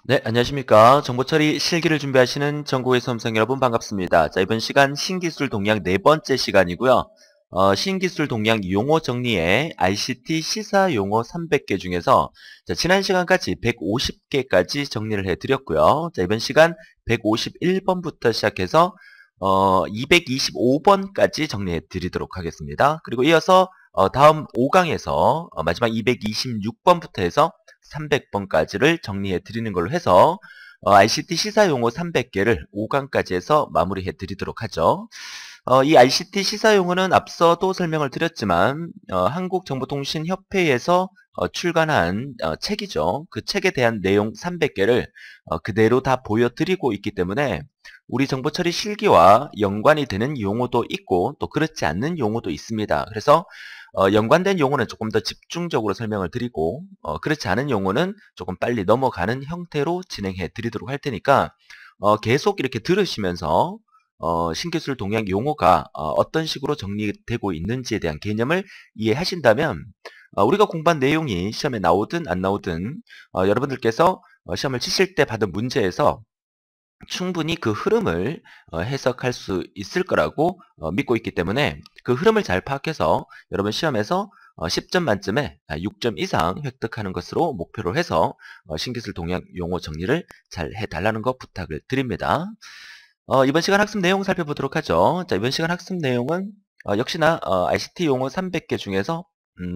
네, 안녕하십니까. 정보처리 실기를 준비하시는 전국의 수험생 여러분 반갑습니다. 자, 이번 시간 신기술 동향 네 번째 시간이고요. 신기술 동향 용어 정리에 ICT 시사 용어 300개 중에서 자, 지난 시간까지 150개까지 정리를 해드렸고요. 자, 이번 시간 151번부터 시작해서 225번까지 정리해 드리도록 하겠습니다. 그리고 이어서 다음 5강에서 마지막 226번부터 해서 300번까지를 정리해 드리는 걸로 해서 ICT 시사 용어 300개를 5강까지 해서 마무리해 드리도록 하죠. 이 ICT 시사 용어는 앞서도 설명을 드렸지만 한국정보통신협회에서 출간한 책이죠. 그 책에 대한 내용 300개를 그대로 다 보여드리고 있기 때문에 우리 정보처리 실기와 연관이 되는 용어도 있고 또 그렇지 않는 용어도 있습니다. 그래서 연관된 용어는 조금 더 집중적으로 설명을 드리고 그렇지 않은 용어는 조금 빨리 넘어가는 형태로 진행해 드리도록 할 테니까 계속 이렇게 들으시면서 신기술 동향 용어가 어떤 식으로 정리되고 있는지에 대한 개념을 이해하신다면 우리가 공부한 내용이 시험에 나오든 안 나오든 여러분들께서 시험을 치실 때 받은 문제에서 충분히 그 흐름을 해석할 수 있을 거라고 믿고 있기 때문에 그 흐름을 잘 파악해서 여러분 시험에서 10점 만점에 6점 이상 획득하는 것으로 목표로 해서 신기술 동향 용어 정리를 잘 해달라는 거 부탁을 드립니다. 이번 시간 학습 내용 살펴보도록 하죠. 자, 이번 시간 학습 내용은 역시나 ICT 용어 300개 중에서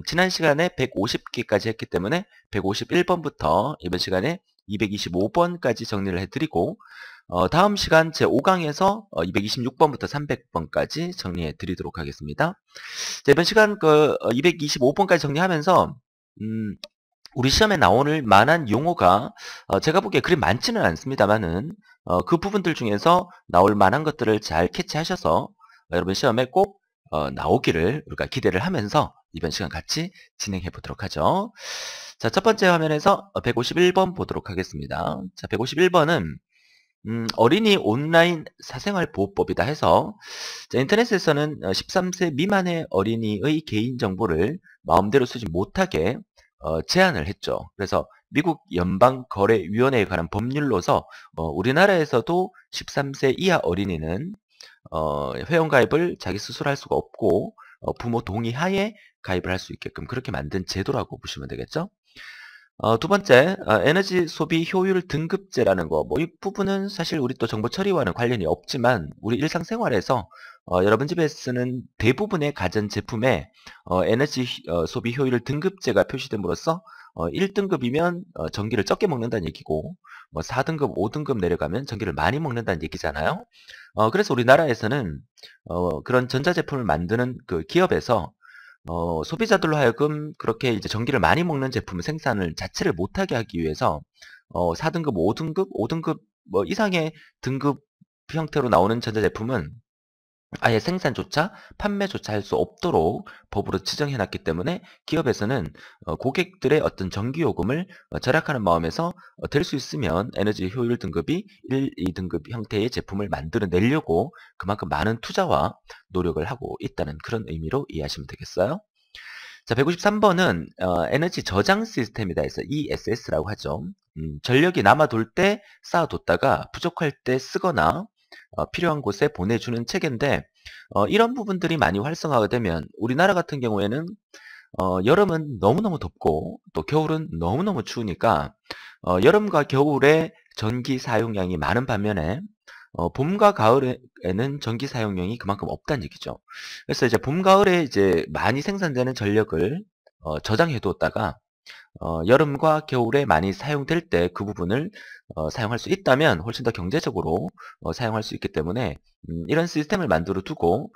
지난 시간에 150개까지 했기 때문에 151번부터 이번 시간에 225번까지 정리를 해드리고 다음 시간 제5강에서 226번부터 300번까지 정리해 드리도록 하겠습니다. 자, 이번 시간 225번까지 정리하면서 음, 우리 시험에 나올 만한 용어가 제가 보기에 그리 많지는 않습니다만은 그 부분들 중에서 나올 만한 것들을 잘 캐치하셔서 여러분 시험에 꼭 나오기를 우리가 기대를 하면서 이번 시간 같이 진행해 보도록 하죠. 자, 첫 번째 화면에서 151번 보도록 하겠습니다. 자, 151번은 어린이 온라인 사생활 보호법이다 해서 자, 인터넷에서는 13세 미만의 어린이의 개인정보를 마음대로 쓰지 못하게 제한을 했죠. 그래서 미국 연방거래위원회에 관한 법률로서 우리나라에서도 13세 이하 어린이는 회원가입을 자기 스스로 할 수가 없고 부모 동의하에 가입을 할 수 있게끔 그렇게 만든 제도라고 보시면 되겠죠. 두 번째, 에너지 소비 효율 등급제라는 거. 뭐, 이 부분은 사실 우리 또 정보 처리와는 관련이 없지만, 우리 일상생활에서, 여러분 집에 쓰는 대부분의 가전제품에, 에너지 소비 효율 등급제가 표시됨으로써, 1등급이면 전기를 적게 먹는다는 얘기고, 뭐 4등급, 5등급 내려가면 전기를 많이 먹는다는 얘기잖아요. 그래서 우리나라에서는, 그런 전자제품을 만드는 그 기업에서, 소비자들로 하여금 그렇게 이제 전기를 많이 먹는 제품 생산을 자체를 못하게 하기 위해서 4등급, 5등급, 5등급 뭐 이상의 등급 형태로 나오는 전자제품은 아예 생산조차 판매조차 할 수 없도록 법으로 지정해놨기 때문에 기업에서는 고객들의 어떤 전기요금을 절약하는 마음에서 될 수 있으면 에너지 효율 등급이 1, 2등급 형태의 제품을 만들어내려고 그만큼 많은 투자와 노력을 하고 있다는 그런 의미로 이해하시면 되겠어요. 자, 153번은 에너지 저장 시스템이다 해서 ESS라고 하죠. 전력이 남아돌 때 쌓아뒀다가 부족할 때 쓰거나 필요한 곳에 보내주는 체계인데 이런 부분들이 많이 활성화가 되면 우리나라 같은 경우에는 여름은 너무너무 덥고 또 겨울은 너무너무 추우니까 여름과 겨울에 전기 사용량이 많은 반면에 봄과 가을에는 전기 사용량이 그만큼 없다는 얘기죠. 그래서 이제 봄, 가을에 이제 많이 생산되는 전력을 저장해 두었다가 여름과 겨울에 많이 사용될 때 그 부분을 사용할 수 있다면 훨씬 더 경제적으로 사용할 수 있기 때문에 이런 시스템을 만들어 두고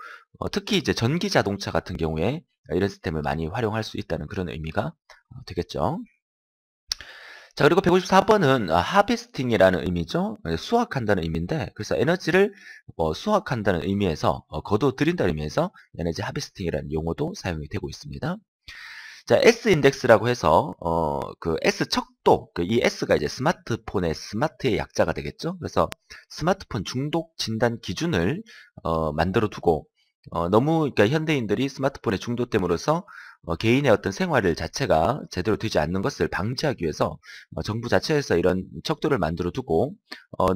특히 이제 전기 자동차 같은 경우에 이런 시스템을 많이 활용할 수 있다는 그런 의미가 되겠죠. 자, 그리고 154번은 하베스팅이라는 의미죠. 수확한다는 의미인데, 그래서 에너지를 수확한다는 의미에서, 거둬들인다는 의미에서 에너지 하베스팅이라는 용어도 사용이 되고 있습니다. 자, S 인덱스라고 해서, 그 S 척도, 이 S가 이제 스마트폰의 스마트의 약자가 되겠죠. 그래서 스마트폰 중독 진단 기준을, 만들어 두고, 너무 그러니까 현대인들이 스마트폰에 중독됨으로써 개인의 어떤 생활을 자체가 제대로 되지 않는 것을 방지하기 위해서 정부 자체에서 이런 척도를 만들어 두고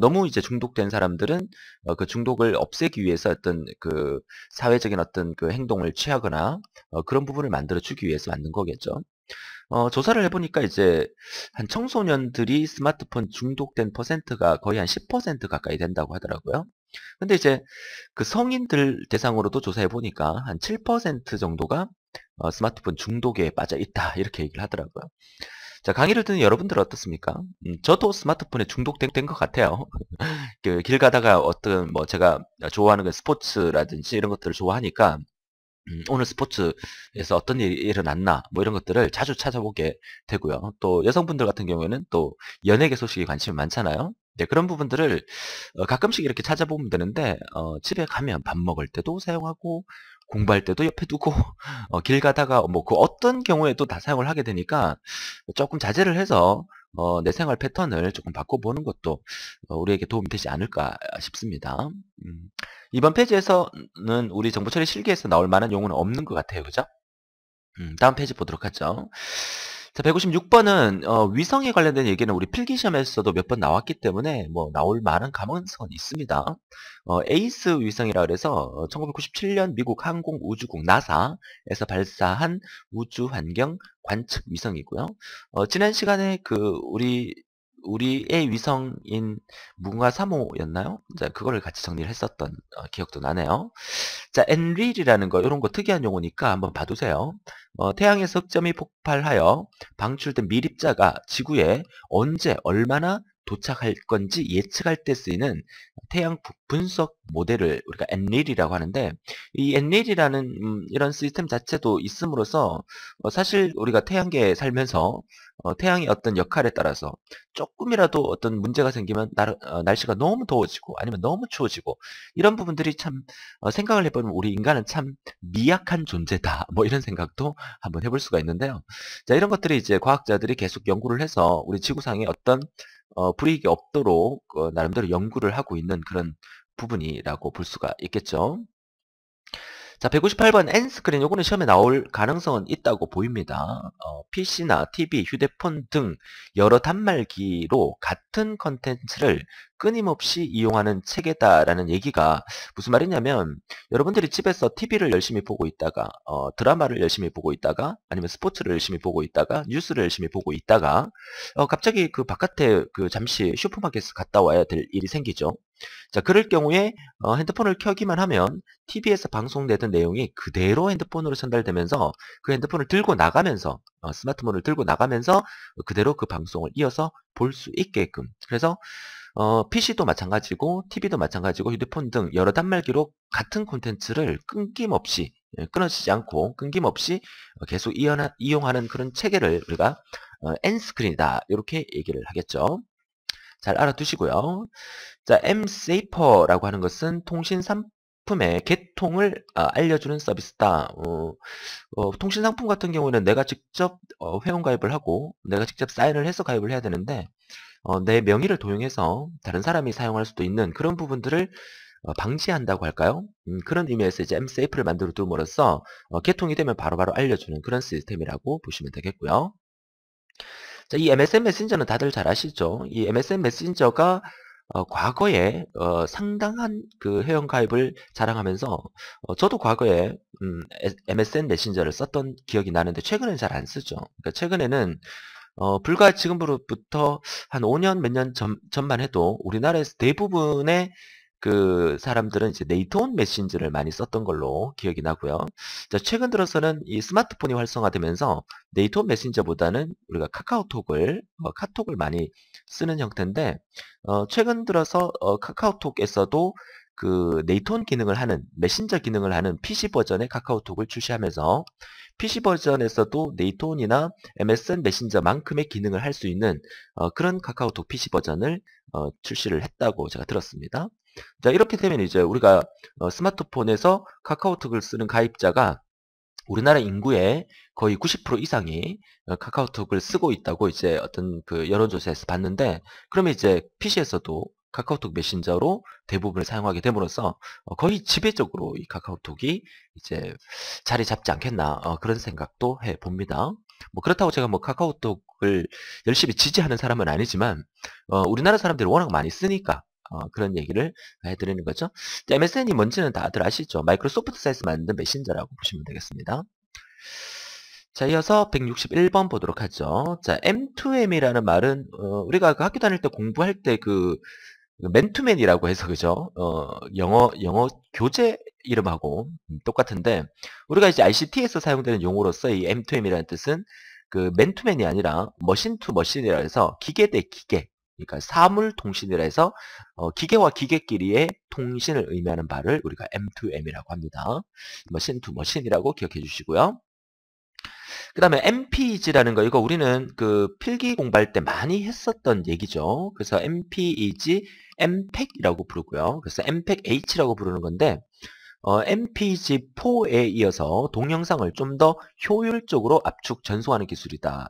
너무 이제 중독된 사람들은 그 중독을 없애기 위해서 어떤 그 사회적인 어떤 그 행동을 취하거나 그런 부분을 만들어 주기 위해서 만든 거겠죠. 조사를 해보니까 이제 한 청소년들이 스마트폰 중독된 퍼센트가 거의 한 10% 가까이 된다고 하더라고요. 근데 이제 그 성인들 대상으로도 조사해 보니까 한 7% 정도가 스마트폰 중독에 빠져 있다 이렇게 얘기를 하더라고요. 자, 강의를 듣는 여러분들은 어떻습니까? 저도 스마트폰에 중독된 것 같아요. 그 길 가다가 어떤 뭐 제가 좋아하는 그 스포츠라든지 이런 것들을 좋아하니까 오늘 스포츠에서 어떤 일이 일어났나 뭐 이런 것들을 자주 찾아보게 되고요. 또 여성분들 같은 경우에는 또 연예계 소식에 관심이 많잖아요. 네, 그런 부분들을 가끔씩 이렇게 찾아보면 되는데 집에 가면 밥 먹을 때도 사용하고 공부할 때도 옆에 두고 길 가다가 뭐 그 어떤 경우에도 다 사용을 하게 되니까 조금 자제를 해서 내 생활 패턴을 조금 바꿔보는 것도 우리에게 도움이 되지 않을까 싶습니다. 이번 페이지에서는 우리 정보처리 실기에서 나올 만한 용어는 없는 것 같아요. 그죠? 다음 페이지 보도록 하죠. 자, 156번은 위성에 관련된 얘기는 우리 필기시험에서도 몇 번 나왔기 때문에 뭐 나올 만한 가능성은 있습니다. 에이스 위성이라 그래서 1997년 미국 항공우주국 나사에서 발사한 우주환경 관측 위성이고요. 지난 시간에 그 우리의 위성인 무궁화 3호였나요? 자, 그거를 같이 정리를 했었던 기억도 나네요. 자, 엔릴이라는 거, 이런 거 특이한 용어니까 한번 봐두세요. 태양에서 흑점이 폭발하여 방출된 미립자가 지구에 언제, 얼마나 도착할 건지 예측할 때 쓰이는 태양 분석 모델을 우리가 엔릴이라고 하는데, 이 엔릴이라는 이런 시스템 자체도 있음으로써 사실 우리가 태양계에 살면서 태양의 어떤 역할에 따라서 조금이라도 어떤 문제가 생기면 날씨가 너무 더워지고 아니면 너무 추워지고 이런 부분들이 참 생각을 해보면 우리 인간은 참 미약한 존재다. 뭐 이런 생각도 한번 해볼 수가 있는데요. 자, 이런 것들이 이제 과학자들이 계속 연구를 해서 우리 지구상에 어떤 불이익이 없도록 나름대로 연구를 하고 있는 그런 부분이라고 볼 수가 있겠죠. 자, 158번 N스크린 요거는 시험에 나올 가능성은 있다고 보입니다. PC나 TV, 휴대폰 등 여러 단말기로 같은 컨텐츠를 끊임없이 이용하는 체계다라는 얘기가 무슨 말이냐면 여러분들이 집에서 TV를 열심히 보고 있다가 드라마를 열심히 보고 있다가 아니면 스포츠를 열심히 보고 있다가 뉴스를 열심히 보고 있다가 갑자기 그 바깥에 그 잠시 슈퍼마켓에 갔다 와야 될 일이 생기죠. 자, 그럴 경우에 핸드폰을 켜기만 하면 TV에서 방송되던 내용이 그대로 핸드폰으로 전달되면서 그 핸드폰을 들고 나가면서 스마트폰을 들고 나가면서 그대로 그 방송을 이어서 볼 수 있게끔 그래서 PC도 마찬가지고 TV도 마찬가지고 휴대폰 등 여러 단말기로 같은 콘텐츠를 끊김없이 끊어지지 않고 끊김없이 계속 이용하는 그런 체계를 우리가 N스크린이다 이렇게 얘기를 하겠죠. 잘 알아두시고요. 자, mSafer라고 하는 것은 통신 상품의 개통을 알려주는 서비스다. 통신 상품 같은 경우는 내가 직접 회원 가입을 하고 내가 직접 사인을 해서 가입을 해야 되는데 내 명의를 도용해서 다른 사람이 사용할 수도 있는 그런 부분들을 방지한다고 할까요? 그런 의미에서 이제 mSafe를 만들어 둠으로써 개통이 되면 바로바로 알려주는 그런 시스템이라고 보시면 되겠고요. 자, 이 MSN 메신저는 다들 잘 아시죠? 이 MSN 메신저가 과거에 상당한 그 회원 가입을 자랑하면서 저도 과거에 MSN 메신저를 썼던 기억이 나는데 최근에는 잘 안 쓰죠. 그러니까 최근에는 불과 지금으로부터 한 5년 몇 년 전만 해도 우리나라에서 대부분의 그 사람들은 이제 네이트온 메신저를 많이 썼던 걸로 기억이 나고요. 자, 최근 들어서는 이 스마트폰이 활성화되면서 네이트온 메신저보다는 우리가 카톡을 많이 쓰는 형태인데 최근 들어서 카카오톡에서도 그 네이트온 기능을 하는 메신저 기능을 하는 PC 버전의 카카오톡을 출시하면서 PC 버전에서도 네이트온이나 MSN 메신저만큼의 기능을 할 수 있는 그런 카카오톡 PC 버전을 출시를 했다고 제가 들었습니다. 자, 이렇게 되면 이제 우리가 스마트폰에서 카카오톡을 쓰는 가입자가 우리나라 인구의 거의 90% 이상이 카카오톡을 쓰고 있다고 이제 어떤 그 여론조사에서 봤는데, 그러면 이제 PC에서도 카카오톡 메신저로 대부분을 사용하게 됨으로써 거의 지배적으로 이 카카오톡이 이제 자리 잡지 않겠나 그런 생각도 해봅니다. 뭐 그렇다고 제가 뭐 카카오톡을 열심히 지지하는 사람은 아니지만 우리나라 사람들이 워낙 많이 쓰니까 그런 얘기를 해드리는 거죠. MSN이 뭔지는 다들 아시죠? 마이크로소프트사에서 만든 메신저라고 보시면 되겠습니다. 자, 이어서 161번 보도록 하죠. 자, M2M이라는 말은 우리가 그 학교 다닐 때 공부할 때 그 맨투맨이라고 해서 그죠? 영어 교재 이름하고 똑같은데 우리가 이제 ICT에서 사용되는 용어로서 이 M2M이라는 뜻은 그 맨투맨이 아니라 머신 투 머신이라 해서 기계 대 기계, 그러니까 사물 통신이라 해서 기계와 기계끼리의 통신을 의미하는 말을 우리가 M2M이라고 합니다. 머신 투 머신이라고 기억해 주시고요. 그 다음에 MPEG라는 거, 이거 우리는 그 필기 공부할 때 많이 했었던 얘기죠. 그래서 MPEG, MPEG이라고 부르고요. 그래서 MPEG-H라고 부르는 건데, MPEG-4에 이어서 동영상을 좀 더 효율적으로 압축 전송하는 기술이다.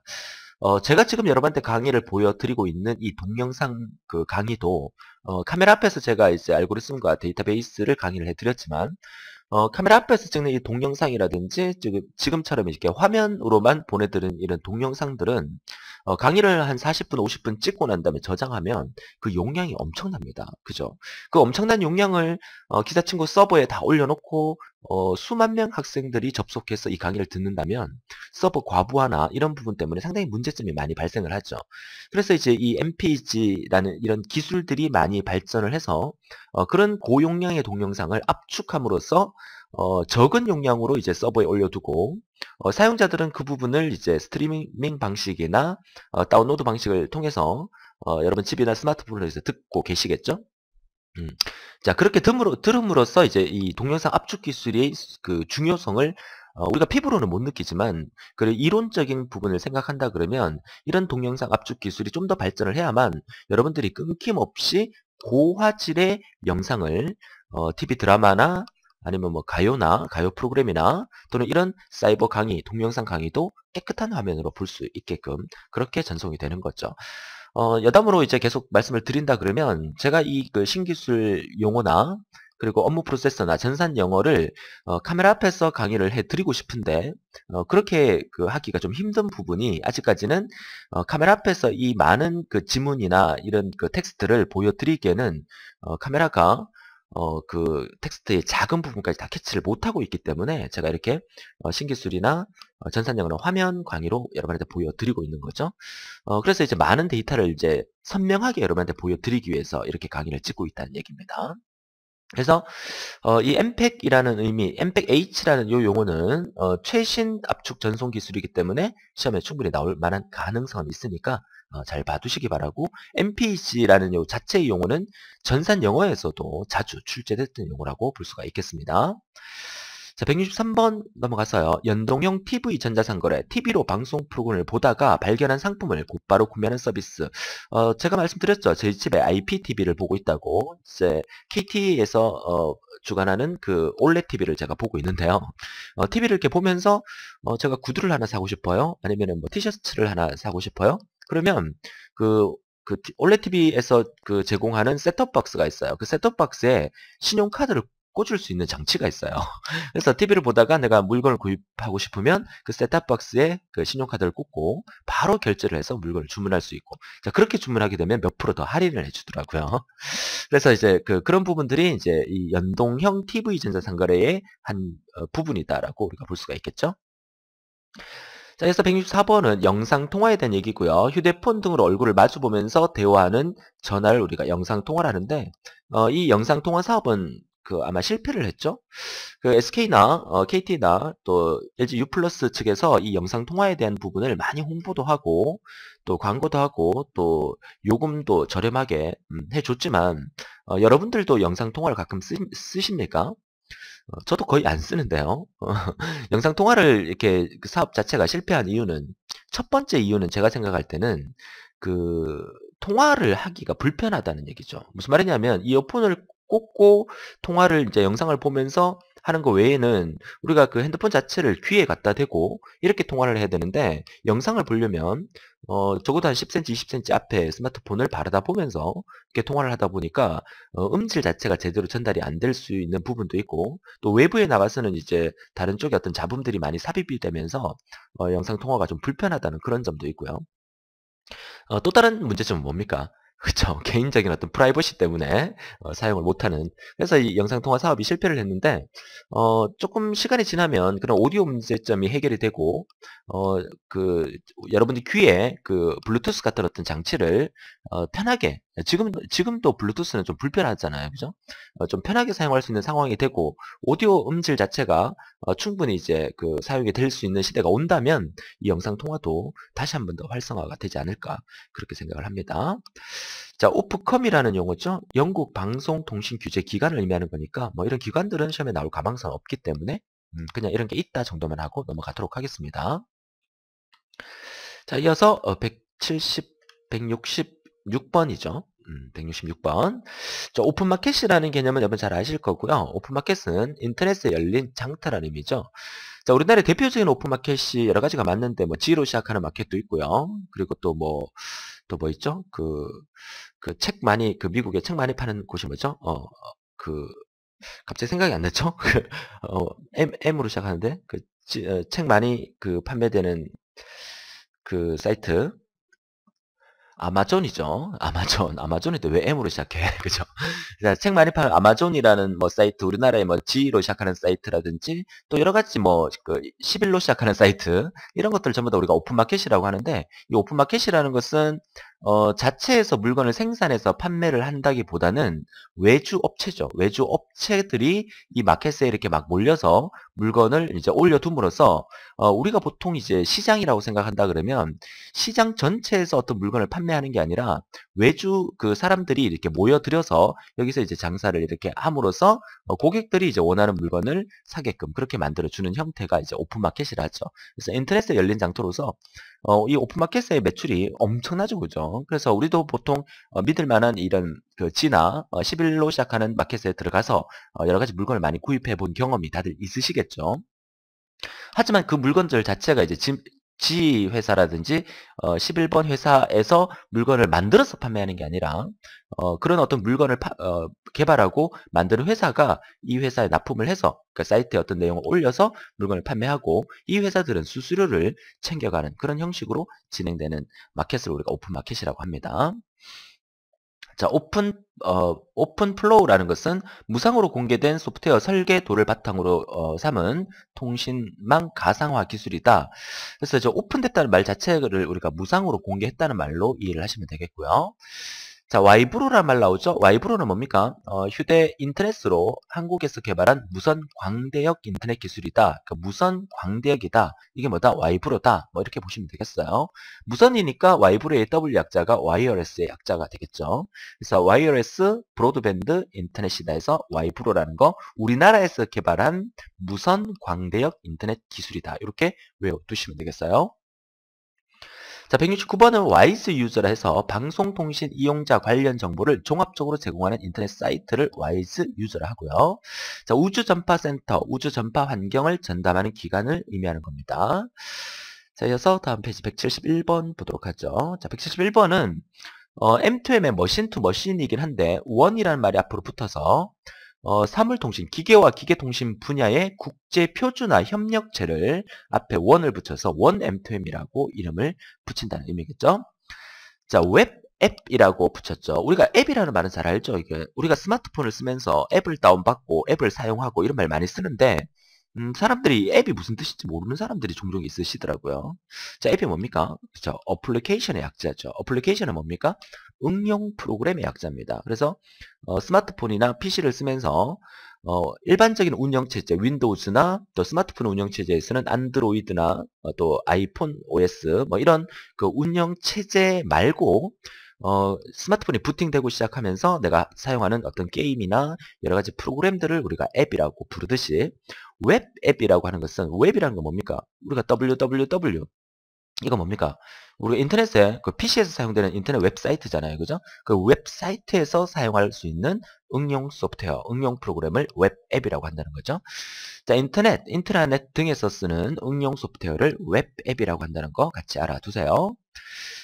제가 지금 여러분한테 강의를 보여드리고 있는 이 동영상 그 강의도, 카메라 앞에서 제가 이제 알고리즘과 데이터베이스를 강의를 해드렸지만, 카메라 앞에서 찍는 이 동영상이라든지 지금처럼 이렇게 화면으로만 보내드리는 이런 동영상들은 강의를 한 40분, 50분 찍고 난 다음에 저장하면 그 용량이 엄청납니다. 그죠? 그 엄청난 용량을 기사친구 서버에 다 올려놓고 수만 명 학생들이 접속해서 이 강의를 듣는다면 서버 과부하나 이런 부분 때문에 상당히 문제점이 많이 발생을 하죠. 그래서 이제 이 MPEG라는 이런 기술들이 많이 발전을 해서 그런 고용량의 동영상을 압축함으로써 적은 용량으로 이제 서버에 올려두고 사용자들은 그 부분을 이제 스트리밍 방식이나 다운로드 방식을 통해서 여러분 집이나 스마트폰에서 듣고 계시겠죠? 자, 그렇게 들음으로써 이제 이 동영상 압축 기술의 그 중요성을 우리가 피부로는 못 느끼지만 그 이론적인 부분을 생각한다 그러면 이런 동영상 압축 기술이 좀 더 발전을 해야만 여러분들이 끊김없이 고화질의 영상을 TV 드라마나 아니면 뭐 가요나 가요 프로그램이나 또는 이런 사이버 강의, 동영상 강의도 깨끗한 화면으로 볼 수 있게끔 그렇게 전송이 되는 거죠. 여담으로 이제 계속 말씀을 드린다 그러면 제가 이 그 신기술 용어나 그리고 업무 프로세서나 전산 영어를 카메라 앞에서 강의를 해드리고 싶은데 그렇게 그 하기가 좀 힘든 부분이 아직까지는 카메라 앞에서 이 많은 그 지문이나 이런 그 텍스트를 보여드리기에는 카메라가 그 텍스트의 작은 부분까지 다 캐치를 못하고 있기 때문에 제가 이렇게 신기술이나 전산 영어는 화면 강의로 여러분한테 보여드리고 있는 거죠. 그래서 이제 많은 데이터를 이제 선명하게 여러분한테 보여드리기 위해서 이렇게 강의를 찍고 있다는 얘기입니다. 그래서 이 MPEG이라는 의미, MPEG-H라는 이 용어는 최신 압축 전송 기술이기 때문에 시험에 충분히 나올 만한 가능성은 있으니까 잘 봐두시기 바라고, MPEG라는 요 자체의 용어는 전산 영어에서도 자주 출제됐던 용어라고 볼 수가 있겠습니다. 자, 163번 넘어가서요. 연동형 TV 전자상거래, TV로 방송 프로그램을 보다가 발견한 상품을 곧바로 구매하는 서비스. 제가 말씀드렸죠. 저희 집에 IPTV를 보고 있다고. 이제 KT에서 주관하는 그 올레드 TV를 제가 보고 있는데요. TV를 이렇게 보면서 제가 구두를 하나 사고 싶어요. 아니면 뭐 티셔츠를 하나 사고 싶어요. 그러면 그 올레드 TV에서 그 제공하는 셋톱박스가 있어요. 그 셋톱박스에 신용카드를 꽂을 수 있는 장치가 있어요. 그래서 TV를 보다가 내가 물건을 구입하고 싶으면 그 셋탑박스에 그 신용카드를 꽂고 바로 결제를 해서 물건을 주문할 수 있고, 자, 그렇게 주문하게 되면 몇 프로 더 할인을 해주더라고요. 그래서 이제 그런 부분들이 이제 이 연동형 TV 전자상거래의 한 부분이다라고 우리가 볼 수가 있겠죠. 자, 그래서 164번은 영상통화에 대한 얘기고요. 휴대폰 등으로 얼굴을 마주보면서 대화하는 전화를 우리가 영상통화를 하는데, 이 영상통화 사업은 그 아마 실패를 했죠. 그 SK나 KT나 또 LG U+ 측에서 이 영상통화에 대한 부분을 많이 홍보도 하고 또 광고도 하고 또 요금도 저렴하게 해줬지만 여러분들도 영상통화를 가끔 쓰십니까? 저도 거의 안 쓰는데요. 영상 통화를 이렇게 그 사업 자체가 실패한 이유는, 첫 번째 이유는 제가 생각할 때는 그 통화를 하기가 불편하다는 얘기죠. 무슨 말이냐면 이어폰을 꽂고 통화를 이제 영상을 보면서 하는 거 외에는 우리가 그 핸드폰 자체를 귀에 갖다 대고 이렇게 통화를 해야 되는데 영상을 보려면 적어도 한 10cm, 20cm 앞에 스마트폰을 바라다 보면서 이렇게 통화를 하다 보니까 음질 자체가 제대로 전달이 안 될 수 있는 부분도 있고 또 외부에 나가서는 이제 다른 쪽에 어떤 잡음들이 많이 삽입이 되면서 영상 통화가 좀 불편하다는 그런 점도 있고요. 또 다른 문제점은 뭡니까? 그쵸. 개인적인 어떤 프라이버시 때문에 사용을 못하는. 그래서 이 영상통화 사업이 실패를 했는데 조금 시간이 지나면 그런 오디오 문제점이 해결이 되고 그 여러분들 귀에 그 블루투스 같은 어떤 장치를 편하게 지금도 블루투스는 좀 불편하잖아요. 그죠? 좀 편하게 사용할 수 있는 상황이 되고 오디오 음질 자체가 충분히 이제 그 사용이 될 수 있는 시대가 온다면 이 영상 통화도 다시 한 번 더 활성화가 되지 않을까 그렇게 생각을 합니다. 자, 오프컴이라는 용어죠. 영국 방송통신규제기관을 의미하는 거니까 뭐 이런 기관들은 시험에 나올 가망성은 없기 때문에 그냥 이런 게 있다 정도만 하고 넘어가도록 하겠습니다. 자, 이어서 170, 166번이죠. 166번. 자, 오픈마켓이라는 개념은 여러분 잘 아실 거고요. 오픈마켓은 인터넷에 열린 장터라는 의미죠. 자, 우리나라의 대표적인 오픈마켓이 여러 가지가 많는데, 뭐, G로 시작하는 마켓도 있고요. 그리고 또 뭐 있죠? 미국에 책 많이 파는 곳이 뭐죠? 그, 갑자기 생각이 안 나죠? M으로 시작하는데, 책 많이 판매되는 그 사이트. 아마존이죠. 아마존인데 왜 M으로 시작해? 그죠? 자, 책 많이 파는 아마존이라는 뭐 사이트, 우리나라의 뭐 G로 시작하는 사이트라든지 또 여러 가지 뭐 11로 시작하는 사이트 이런 것들 전부 다 우리가 오픈마켓이라고 하는데 이 오픈마켓이라는 것은 자체에서 물건을 생산해서 판매를 한다기보다는 외주 업체죠. 외주 업체들이 이 마켓에 이렇게 막 몰려서 물건을 이제 올려둠으로써 우리가 보통 이제 시장이라고 생각한다 그러면 시장 전체에서 어떤 물건을 판매하는 게 아니라 외주 그 사람들이 이렇게 모여들여서 여기서 이제 장사를 이렇게 함으로써 고객들이 이제 원하는 물건을 사게끔 그렇게 만들어주는 형태가 이제 오픈마켓이라 하죠. 그래서 인터넷에 열린 장터로서 이 오픈마켓의 매출이 엄청나죠, 그죠? 그래서 우리도 보통 믿을 만한 이런 그 G나 11로 시작하는 마켓에 들어가서 여러 가지 물건을 많이 구입해 본 경험이 다들 있으시겠죠. 하지만 그 물건들 자체가 이제 G 회사라든지 11번 회사에서 물건을 만들어서 판매하는 게 아니라 그런 어떤 물건을 개발하고 만드는 회사가 이 회사에 납품을 해서 그 사이트에 어떤 내용을 올려서 물건을 판매하고 이 회사들은 수수료를 챙겨가는 그런 형식으로 진행되는 마켓을 우리가 오픈마켓이라고 합니다. 자, 오픈 플로우라는 것은 무상으로 공개된 소프트웨어 설계도를 바탕으로 삼은 통신망 가상화 기술이다. 그래서 저 오픈됐다는 말 자체를 우리가 무상으로 공개했다는 말로 이해를 하시면 되겠고요. 자, 와이브로라는 말 나오죠? 와이브로는 뭡니까? 휴대 인터넷으로 한국에서 개발한 무선 광대역 인터넷 기술이다. 그러니까 무선 광대역이다. 이게 뭐다? 와이브로다. 뭐 이렇게 보시면 되겠어요. 무선이니까 와이브로의 W 약자가 와이어레스의 약자가 되겠죠. 그래서 와이어레스 브로드밴드 인터넷이다 해서 와이브로라는 거 우리나라에서 개발한 무선 광대역 인터넷 기술이다. 이렇게 외워두시면 되겠어요. 자, 169번은 와이즈 유저라 해서 방송통신 이용자 관련 정보를 종합적으로 제공하는 인터넷 사이트를 와이즈 유저라 하고요. 자, 우주전파센터, 우주전파 환경을 전담하는 기관을 의미하는 겁니다. 자, 이어서 다음 페이지 171번 보도록 하죠. 자, 171번은 M2M의 머신 투 머신이긴 한데 원이라는 말이 앞으로 붙어서 사물통신, 기계와 기계통신 분야의 국제표준화 협력체를 앞에 원을 붙여서 원 M2M이라고 이름을 붙인다는 의미겠죠. 자, 웹 앱이라고 붙였죠. 우리가 앱이라는 말은 잘 알죠. 이게 우리가 스마트폰을 쓰면서 앱을 다운받고 앱을 사용하고 이런 말 많이 쓰는데 사람들이 앱이 무슨 뜻인지 모르는 사람들이 종종 있으시더라고요. 자, 앱이 뭡니까? 그렇죠. 어플리케이션의 약자죠. 어플리케이션은 뭡니까? 응용 프로그램의 약자입니다. 그래서 스마트폰이나 PC를 쓰면서 일반적인 운영체제, 윈도우즈나 또 스마트폰 운영체제에서는 안드로이드나 또 아이폰 OS 뭐 이런 그 운영체제 말고 스마트폰이 부팅되고 시작하면서 내가 사용하는 어떤 게임이나 여러 가지 프로그램들을 우리가 앱이라고 부르듯이 웹 앱이라고 하는 것은 웹이라는 건 뭡니까? 우리가 www 이거 뭡니까? 우리가 인터넷에 그 PC에서 사용되는 인터넷 웹사이트잖아요. 그죠? 그 웹사이트에서 사용할 수 있는 응용 소프트웨어, 응용 프로그램을 웹앱이라고 한다는 거죠. 자, 인트라넷 등에서 쓰는 응용 소프트웨어를 웹앱이라고 한다는 거 같이 알아두세요.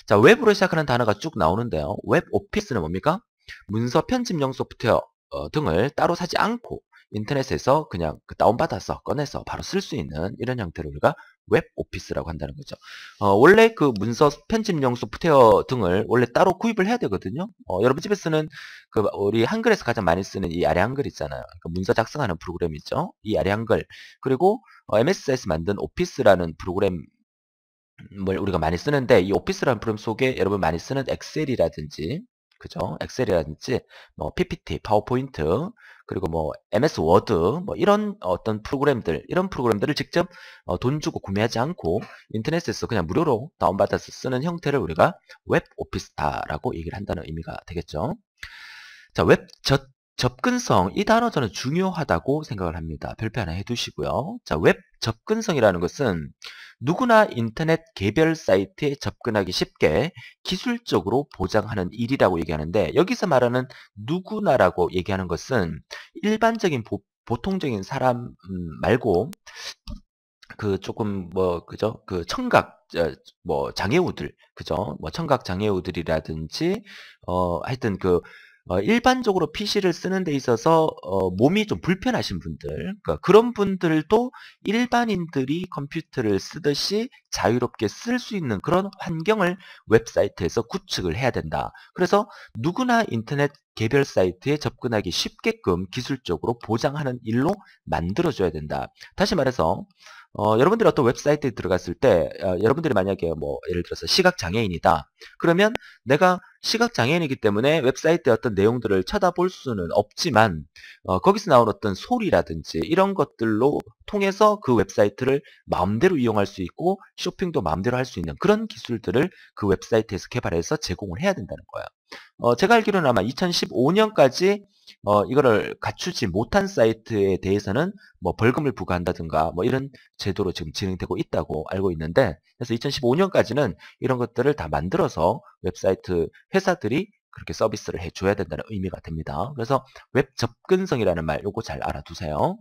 자, 웹으로 시작하는 단어가 쭉 나오는데요. 웹 오피스는 뭡니까? 문서 편집용 소프트웨어 등을 따로 사지 않고 인터넷에서 그냥 다운받아서 꺼내서 바로 쓸 수 있는 이런 형태를 우리가 웹 오피스라고 한다는 거죠. 원래 그 문서 편집용 소프트웨어 등을 원래 따로 구입을 해야 되거든요. 여러분 집에 쓰는 그 우리 한글에서 가장 많이 쓰는 이 아래 한글 있잖아요. 그 문서 작성하는 프로그램 있죠. 이 아래 한글 그리고 MS에서 만든 오피스라는 프로그램 뭘 우리가 많이 쓰는데 이 오피스라는 프로그램 속에 여러분 많이 쓰는 엑셀이라든지 그죠? 엑셀이라든지 뭐 PPT, 파워포인트 그리고 뭐 MS 워드 뭐 이런 어떤 프로그램들 이런 프로그램들을 직접 돈 주고 구매하지 않고 인터넷에서 그냥 무료로 다운받아서 쓰는 형태를 우리가 웹 오피스다라고 얘기를 한다는 의미가 되겠죠. 자, 접근성, 이 단어 저는 중요하다고 생각을 합니다. 별표 하나 해두시고요. 자, 웹 접근성이라는 것은 누구나 인터넷 개별 사이트에 접근하기 쉽게 기술적으로 보장하는 일이라고 얘기하는데 여기서 말하는 누구나라고 얘기하는 것은 일반적인 보통적인 사람 말고 그 조금 뭐 그죠? 그 청각 뭐 장애우들 그죠? 뭐 청각 장애우들이라든지 하여튼 그 일반적으로 PC를 쓰는 데 있어서 몸이 좀 불편하신 분들 그러니까 그런 분들도 일반인들이 컴퓨터를 쓰듯이 자유롭게 쓸 수 있는 그런 환경을 웹사이트에서 구축을 해야 된다. 그래서 누구나 인터넷 개별 사이트에 접근하기 쉽게끔 기술적으로 보장하는 일로 만들어줘야 된다. 다시 말해서 여러분들이 어떤 웹사이트에 들어갔을 때 여러분들이 만약에 뭐 예를 들어서 시각장애인이다. 그러면 내가 시각장애인이기 때문에 웹사이트의 어떤 내용들을 쳐다볼 수는 없지만 거기서 나온 어떤 소리라든지 이런 것들로 통해서 그 웹사이트를 마음대로 이용할 수 있고 쇼핑도 마음대로 할 수 있는 그런 기술들을 그 웹사이트에서 개발해서 제공을 해야 된다는 거예요. 제가 알기로는 아마 2015년까지 이거를 갖추지 못한 사이트에 대해서는 뭐 벌금을 부과한다든가 뭐 이런 제도로 지금 진행되고 있다고 알고 있는데 그래서 2015년까지는 이런 것들을 다 만들어서 웹사이트 회사들이 그렇게 서비스를 해줘야 된다는 의미가 됩니다. 그래서 웹 접근성이라는 말 요거 잘 알아두세요.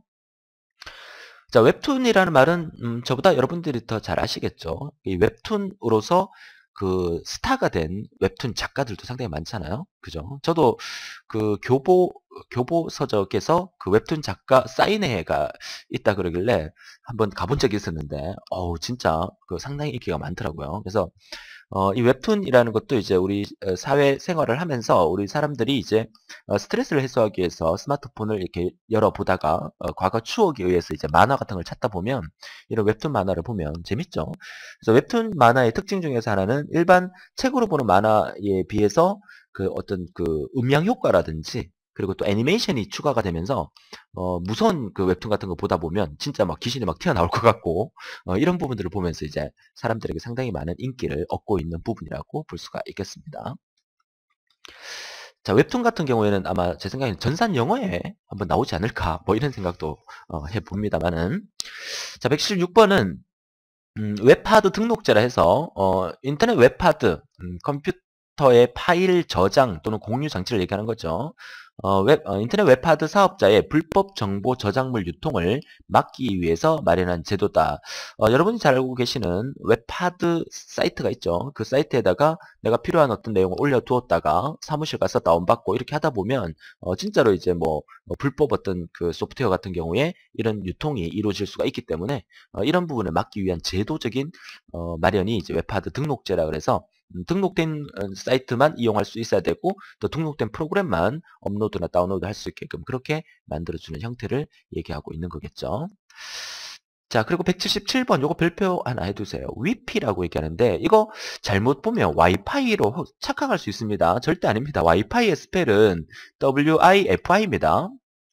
자, 웹툰이라는 말은 저보다 여러분들이 더 잘 아시겠죠. 이 웹툰으로서 그 스타가 된 웹툰 작가들도 상당히 많잖아요. 그죠? 저도 그 교보 서적에서 그 웹툰 작가 사인회가 있다 그러길래 한번 가본 적이 있었는데, 진짜 그 상당히 인기가 많더라고요. 그래서 이 웹툰이라는 것도 이제 우리 사회 생활을 하면서 우리 사람들이 이제 스트레스를 해소하기 위해서 스마트폰을 이렇게 열어보다가 과거 추억에 의해서 이제 만화 같은 걸 찾다 보면 이런 웹툰 만화를 보면 재밌죠. 그래서 웹툰 만화의 특징 중에서 하나는 일반 책으로 보는 만화에 비해서 그 어떤 그 음향 효과라든지 그리고 또 애니메이션이 추가가 되면서 무서운 그 웹툰 같은 거 보다 보면 진짜 막 귀신이 막 튀어나올 것 같고 이런 부분들을 보면서 이제 사람들에게 상당히 많은 인기를 얻고 있는 부분이라고 볼 수가 있겠습니다. 자, 웹툰 같은 경우에는 아마 제 생각에는 전산 영어에 한번 나오지 않을까 뭐 이런 생각도 해봅니다만은 자, 116번은 웹하드 등록제라 해서 인터넷 웹하드 컴퓨터의 파일 저장 또는 공유 장치를 얘기하는 거죠. 인터넷 웹하드 사업자의 불법 정보 저작물 유통을 막기 위해서 마련한 제도다. 여러분이 잘 알고 계시는 웹하드 사이트가 있죠. 그 사이트에다가 내가 필요한 어떤 내용을 올려두었다가 사무실 가서 다운받고 이렇게 하다 보면 진짜로 이제 뭐 불법 어떤 그 소프트웨어 같은 경우에 이런 유통이 이루어질 수가 있기 때문에 이런 부분을 막기 위한 제도적인 마련이 이제 웹하드 등록제라 그래서 등록된 사이트만 이용할 수 있어야 되고 또 등록된 프로그램만 업로드나 다운로드 할 수 있게끔 그렇게 만들어주는 형태를 얘기하고 있는 거겠죠. 자, 그리고 177번 요거 별표 하나 해두세요. 위피라고 얘기하는데 이거 잘못 보면 와이파이로 착각할 수 있습니다. 절대 아닙니다. 와이파이의 스펠은 WIFI입니다.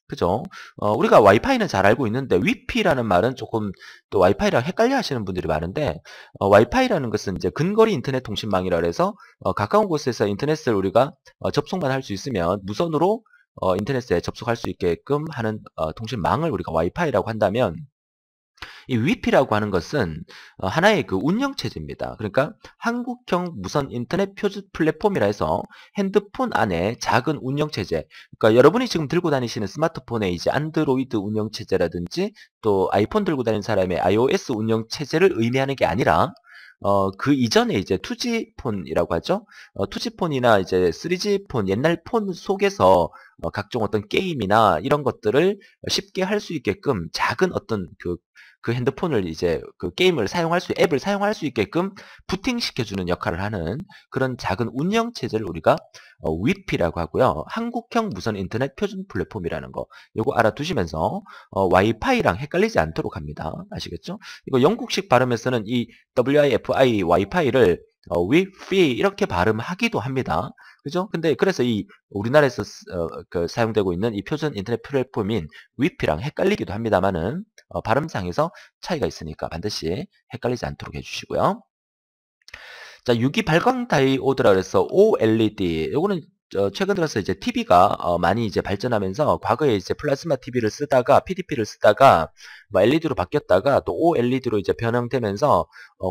그죠? 우리가 와이파이는 잘 알고 있는데 위피라는 말은 조금 또 와이파이랑 헷갈려 하시는 분들이 많은데 와이파이라는 것은 이제 근거리 인터넷 통신망이라 그래서 가까운 곳에서 인터넷을 우리가 접속만 할 수 있으면 무선으로 인터넷에 접속할 수 있게끔 하는 통신망을 우리가 와이파이라고 한다면 이 위피라고 하는 것은 하나의 그 운영체제입니다. 그러니까 한국형 무선 인터넷 표준 플랫폼이라 해서 핸드폰 안에 작은 운영체제, 그러니까 여러분이 지금 들고 다니시는 스마트폰에 이제 안드로이드 운영체제라든지 또 아이폰 들고 다니는 사람의 iOS 운영체제를 의미하는 게 아니라 그 이전에 이제 2G폰이라고 하죠. 2G폰이나 이제 3G폰, 옛날 폰 속에서 각종 어떤 게임이나 이런 것들을 쉽게 할 수 있게끔 작은 어떤 그 핸드폰을 이제 그 게임을 사용할 수, 앱을 사용할 수 있게끔 부팅시켜주는 역할을 하는 그런 작은 운영체제를 우리가 위피라고 하고요. 한국형 무선 인터넷 표준 플랫폼이라는 거, 요거 알아두시면서 와이파이랑 헷갈리지 않도록 합니다. 아시겠죠? 이거 영국식 발음에서는 이 WIFI, 와이파이를 위피 이렇게 발음하기도 합니다. 그죠? 근데 그래서 이 우리나라에서 그 사용되고 있는 이 표준 인터넷 플랫폼인 위피랑 헷갈리기도 합니다만은 발음상에서 차이가 있으니까 반드시 헷갈리지 않도록 해주시고요. 자, 유기 발광 다이오드라 그래서 OLED. 요거는 최근 들어서 이제 TV가 많이 이제 발전하면서 과거에 이제 플라즈마 TV를 쓰다가 PDP를 쓰다가 뭐 LED로 바뀌었다가 또 OLED로 이제 변형되면서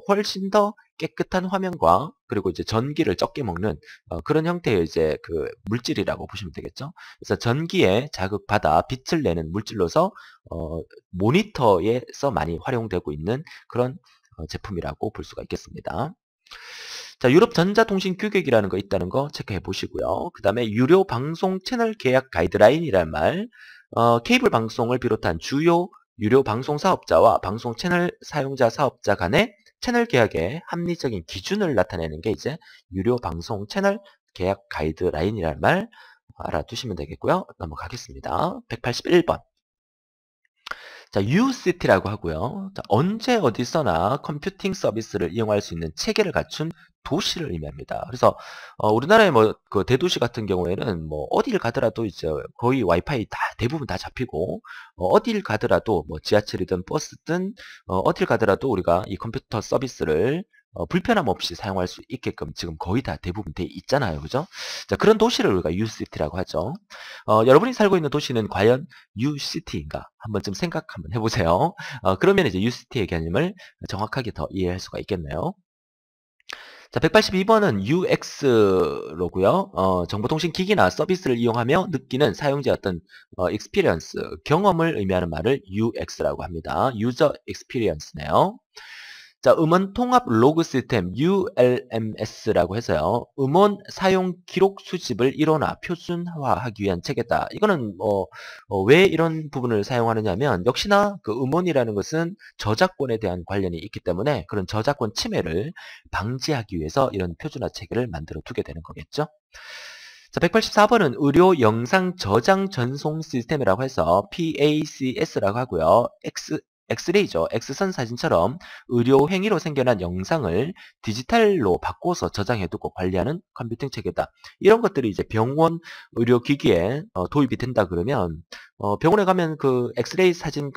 훨씬 더 깨끗한 화면과 그리고 이제 전기를 적게 먹는 그런 형태의 이제 그 물질이라고 보시면 되겠죠. 그래서 전기에 자극받아 빛을 내는 물질로서 모니터에서 많이 활용되고 있는 그런 제품이라고 볼 수가 있겠습니다. 자, 유럽 전자통신 규격이라는 거 있다는 거 체크해 보시고요. 그 다음에 유료 방송 채널 계약 가이드라인이란 말, 케이블 방송을 비롯한 주요 유료 방송 사업자와 방송 채널 사용자 사업자 간의 채널 계약의 합리적인 기준을 나타내는 게 이제 유료 방송 채널 계약 가이드라인이란 말 알아두시면 되겠고요. 넘어가겠습니다. 181번. 자, UCT라고 하고요. 자, 언제 어디서나 컴퓨팅 서비스를 이용할 수 있는 체계를 갖춘 도시를 의미합니다. 그래서 우리나라의 뭐 그 대도시 같은 경우에는 뭐 어딜 가더라도 이제 거의 와이파이 다 대부분 다 잡히고 어딜 가더라도 뭐 지하철이든 버스든 어딜 가더라도 우리가 이 컴퓨터 서비스를 불편함 없이 사용할 수 있게끔 지금 거의 다 대부분 돼 있잖아요. 그죠? 자, 그런 도시를 우리가 UCT라고 하죠. 여러분이 살고 있는 도시는 과연 UCT인가? 한번좀 생각 한번 해보세요. 그러면 이제 UCT의 개념을 정확하게 더 이해할 수가 있겠네요. 자, 182번은 UX로고요. 정보통신기기나 서비스를 이용하며 느끼는 사용자의 어떤 experience, 경험을 의미하는 말을 UX라고 합니다. User Experience네요. 자, 음원 통합 로그 시스템 ULMS라고 해서요. 음원 사용 기록 수집을 일원화, 표준화하기 위한 체계다. 이거는 왜 이런 부분을 사용하느냐면 역시나 그 음원이라는 것은 저작권에 대한 관련이 있기 때문에 그런 저작권 침해를 방지하기 위해서 이런 표준화 체계를 만들어 두게 되는 거겠죠. 자, 184번은 의료 영상 저장 전송 시스템이라고 해서 PACS라고 하고요. 엑스레이죠. X선 사진처럼 의료 행위로 생겨난 영상을 디지털로 바꿔서 저장해두고 관리하는 컴퓨팅 체계다. 이런 것들이 이제 병원 의료기기에 도입이 된다 그러면 병원에 가면 그 엑스레이 사진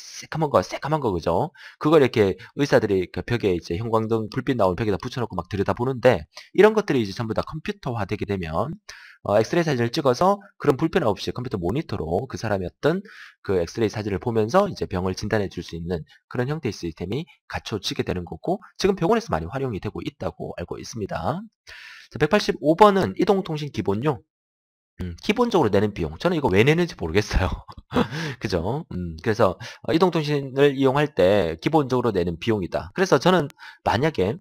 새까만 거, 그죠? 그걸 이렇게 의사들이 그 벽에 이제 형광등 불빛 나오는 벽에다 붙여놓고 막 들여다보는데 이런 것들이 이제 전부 다 컴퓨터화 되게 되면 엑스레이 사진을 찍어서 그런 불편 없이 컴퓨터 모니터로 그 사람의 어떤 그 엑스레이 사진을 보면서 이제 병을 진단해 줄 수 있는 그런 형태의 시스템이 갖춰지게 되는 거고 지금 병원에서 많이 활용이 되고 있다고 알고 있습니다. 자, 185번은 이동통신 기본료. 기본적으로 내는 비용. 저는 이거 왜 내는지 모르겠어요. 그죠? 그래서 이동통신을 이용할 때 기본적으로 내는 비용이다. 그래서 저는 만약에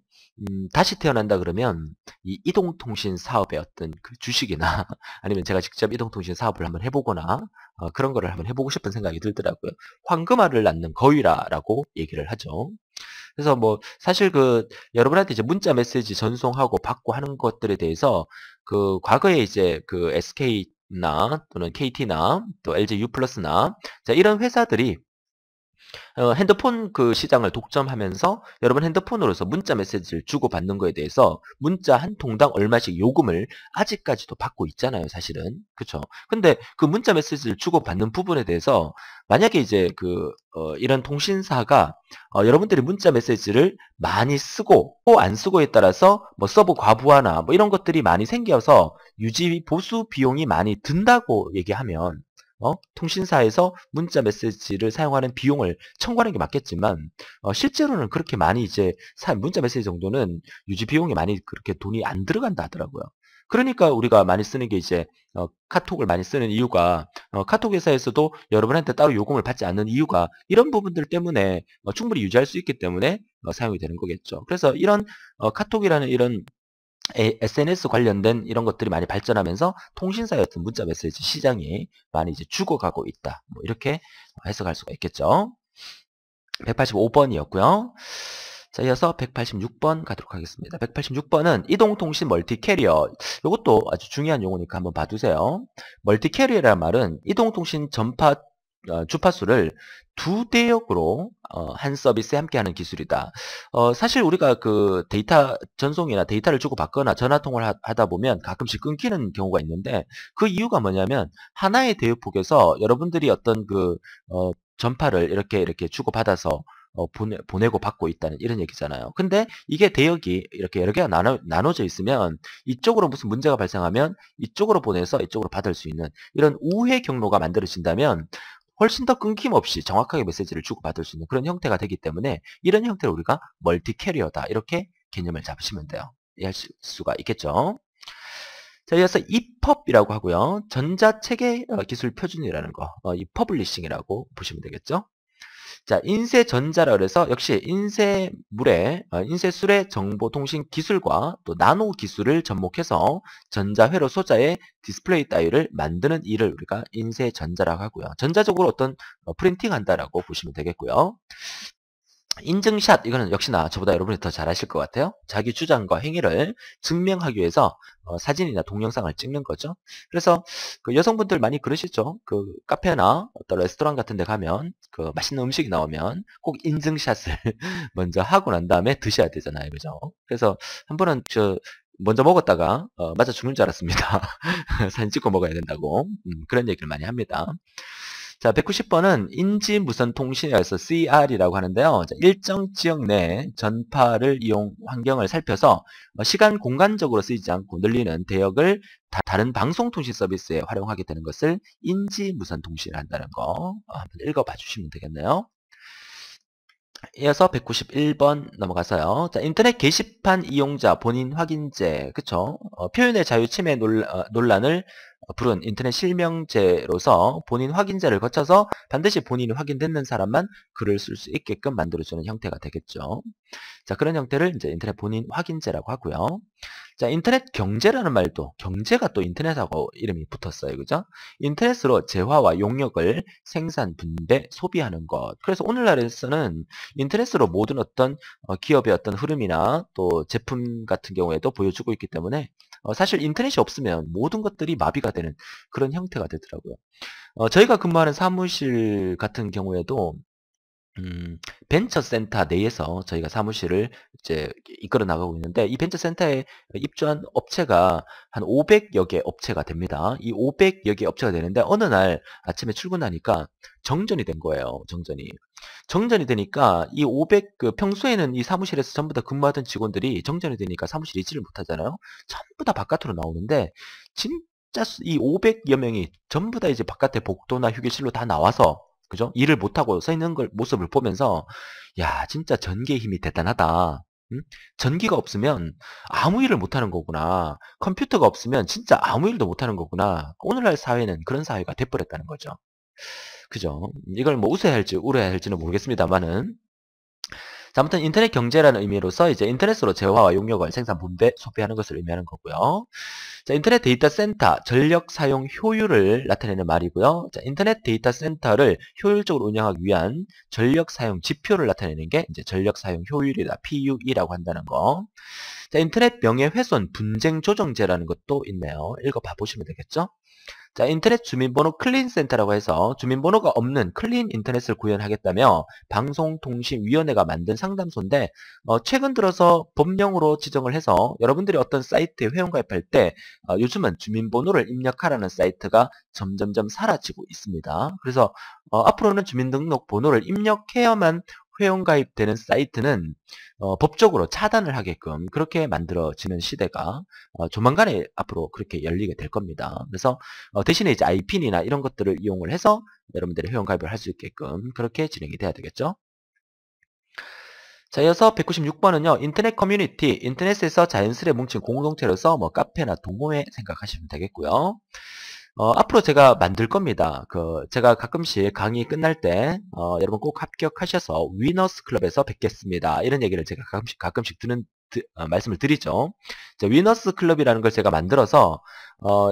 다시 태어난다 그러면 이 이동통신 사업의 어떤 그 주식이나 아니면 제가 직접 이동통신 사업을 한번 해보거나 그런 거를 한번 해보고 싶은 생각이 들더라고요. 황금알을 낳는 거위라라고 얘기를 하죠. 그래서 뭐 사실 그 여러분한테 이제 문자 메시지 전송하고 받고 하는 것들에 대해서 그 과거에 이제 그 SK나 또는 KT나 또 LG U+나 자 이런 회사들이 핸드폰 그 시장을 독점하면서 여러분 핸드폰으로서 문자 메시지를 주고받는 거에 대해서 문자 한 통당 얼마씩 요금을 아직까지도 받고 있잖아요, 사실은. 그쵸? 근데 그 문자 메시지를 주고받는 부분에 대해서 만약에 이제 이런 통신사가 여러분들이 문자 메시지를 많이 쓰고 또 안 쓰고에 따라서 뭐 서버 과부하나 뭐 이런 것들이 많이 생겨서 유지 보수 비용이 많이 든다고 얘기하면 통신사에서 문자 메시지를 사용하는 비용을 청구하는 게 맞겠지만 실제로는 그렇게 많이 이제 문자 메시지 정도는 유지 비용이 많이 그렇게 돈이 안 들어간다 하더라고요. 그러니까 우리가 많이 쓰는 게 이제 카톡을 많이 쓰는 이유가 카톡 회사에서도 여러분한테 따로 요금을 받지 않는 이유가 이런 부분들 때문에 충분히 유지할 수 있기 때문에 사용이 되는 거겠죠. 그래서 이런 카톡이라는 이런 SNS 관련된 이런 것들이 많이 발전하면서 통신사의 어떤 문자 메시지 시장이 많이 이제 죽어가고 있다. 뭐 이렇게 해석할 수가 있겠죠. 185번이었고요. 자, 이어서 186번 가도록 하겠습니다. 186번은 이동통신 멀티캐리어. 이것도 아주 중요한 용어니까 한번 봐두세요. 멀티캐리어라는 말은 이동통신 전파 주파수를 두 대역으로 한 서비스에 함께하는 기술이다. 사실 우리가 그 데이터 전송이나 데이터를 주고받거나 전화통화를 하다 보면 가끔씩 끊기는 경우가 있는데 그 이유가 뭐냐면 하나의 대역폭에서 여러분들이 어떤 그 전파를 이렇게 주고받아서 보내고 받고 있다는 이런 얘기잖아요. 근데 이게 대역이 이렇게 여러 개가 나눠져 있으면 이쪽으로 무슨 문제가 발생하면 이쪽으로 보내서 이쪽으로 받을 수 있는 이런 우회 경로가 만들어진다면 훨씬 더 끊김없이 정확하게 메시지를 주고받을 수 있는 그런 형태가 되기 때문에 이런 형태를 우리가 멀티캐리어다 이렇게 개념을 잡으시면 돼요. 이해할 수가 있겠죠. 자, 이어서 EPUB이라고 하고요. 전자체계 기술 표준이라는 거, 이 퍼블리싱이라고 보시면 되겠죠. 자, 인쇄전자라 그래서 역시 인쇄술의 정보통신 기술과 또 나노 기술을 접목해서 전자회로 소자의 디스플레이 따위를 만드는 일을 우리가 인쇄전자라고 하고요. 전자적으로 어떤 프린팅 한다라고 보시면 되겠고요. 인증샷, 이거는 역시나 저보다 여러분이 더 잘하실 것 같아요. 자기 주장과 행위를 증명하기 위해서 사진이나 동영상을 찍는 거죠. 그래서 그 여성분들 많이 그러시죠. 그 카페나 어떤 레스토랑 같은 데 가면 그 맛있는 음식이 나오면 꼭 인증샷을 먼저 하고 난 다음에 드셔야 되잖아요. 그죠? 그래서 한 번은 먼저 먹었다가 맞아 죽는 줄 알았습니다. 사진 찍고 먹어야 된다고 그런 얘기를 많이 합니다. 자, 190번은 인지무선통신이라서 CR이라고 하는데요. 자, 일정 지역 내 전파를 이용 환경을 살펴서 시간 공간적으로 쓰이지 않고 늘리는 대역을 다른 방송통신 서비스에 활용하게 되는 것을 인지무선통신을 한다는 거 한번 읽어봐 주시면 되겠네요. 이어서 191번 넘어가서요. 자, 인터넷 게시판 이용자 본인 확인제, 그쵸? 표현의 자유 침해 논란을 부른 인터넷 실명제로서 본인 확인제를 거쳐서 반드시 본인이 확인됐는 사람만 글을 쓸 수 있게끔 만들어주는 형태가 되겠죠. 자, 그런 형태를 이제 인터넷 본인 확인제라고 하고요. 자, 인터넷 경제라는 말도 경제가 또 인터넷하고 이름이 붙었어요. 그죠? 인터넷으로 재화와 용역을 생산, 분배, 소비하는 것. 그래서 오늘날에서는 인터넷으로 모든 어떤 기업의 어떤 흐름이나 또 제품 같은 경우에도 보여주고 있기 때문에 사실 인터넷이 없으면 모든 것들이 마비가 되는 그런 형태가 되더라고요. 저희가 근무하는 사무실 같은 경우에도 벤처센터 내에서 저희가 사무실을 이제 이끌어 나가고 있는데 이 벤처센터에 입주한 업체가 한 500여 개 업체가 됩니다. 이 500여 개 업체가 되는데 어느 날 아침에 출근하니까 정전이 된 거예요. 정전이 되니까 이 500, 평소에는 이 사무실에서 전부 다 근무하던 직원들이 정전이 되니까 사무실 이지를 못하잖아요. 전부 다 바깥으로 나오는데 진짜 이 500여 명이 전부 다 이제 바깥에 복도나 휴게실로 다 나와서 그죠? 일을 못하고 서 있는 모습을 보면서 야 진짜 전기의 힘이 대단하다. 응? 전기가 없으면 아무 일을 못하는 거구나. 컴퓨터가 없으면 진짜 아무 일도 못하는 거구나. 오늘날 사회는 그런 사회가 돼버렸다는 거죠. 그죠? 이걸 뭐 웃어야 할지 울어야 할지는 모르겠습니다만은 자, 아무튼 인터넷 경제라는 의미로서 이제 인터넷으로 재화와 용역을 생산, 분배, 소비하는 것을 의미하는 거고요. 자, 인터넷 데이터 센터, 전력 사용 효율을 나타내는 말이고요. 자, 인터넷 데이터 센터를 효율적으로 운영하기 위한 전력 사용 지표를 나타내는 게 이제 전력 사용 효율이다. PUE라고 한다는 거. 자, 인터넷 명예훼손 분쟁 조정제라는 것도 있네요. 읽어봐 보시면 되겠죠? 자, 인터넷 주민번호 클린센터라고 해서 주민번호가 없는 클린 인터넷을 구현하겠다며 방송통신위원회가 만든 상담소인데 최근 들어서 법령으로 지정을 해서 여러분들이 어떤 사이트에 회원가입할 때 요즘은 주민번호를 입력하라는 사이트가 점점점 사라지고 있습니다. 그래서 앞으로는 주민등록번호를 입력해야만 회원가입되는 사이트는 법적으로 차단을 하게끔 그렇게 만들어지는 시대가 조만간에 앞으로 그렇게 열리게 될 겁니다. 그래서 대신에 이제 IPN이나 이런 것들을 이용을 해서 여러분들이 회원가입을 할 수 있게끔 그렇게 진행이 돼야 되겠죠. 자, 이어서 196번은요. 인터넷 커뮤니티, 인터넷에서 자연스레 뭉친 공동체로서 뭐 카페나 동호회 생각하시면 되겠고요. 앞으로 제가 만들 겁니다. 제가 가끔씩 강의 끝날 때, 여러분 꼭 합격하셔서 위너스 클럽에서 뵙겠습니다. 이런 얘기를 제가 가끔씩 말씀을 드리죠. 위너스 클럽이라는 걸 제가 만들어서,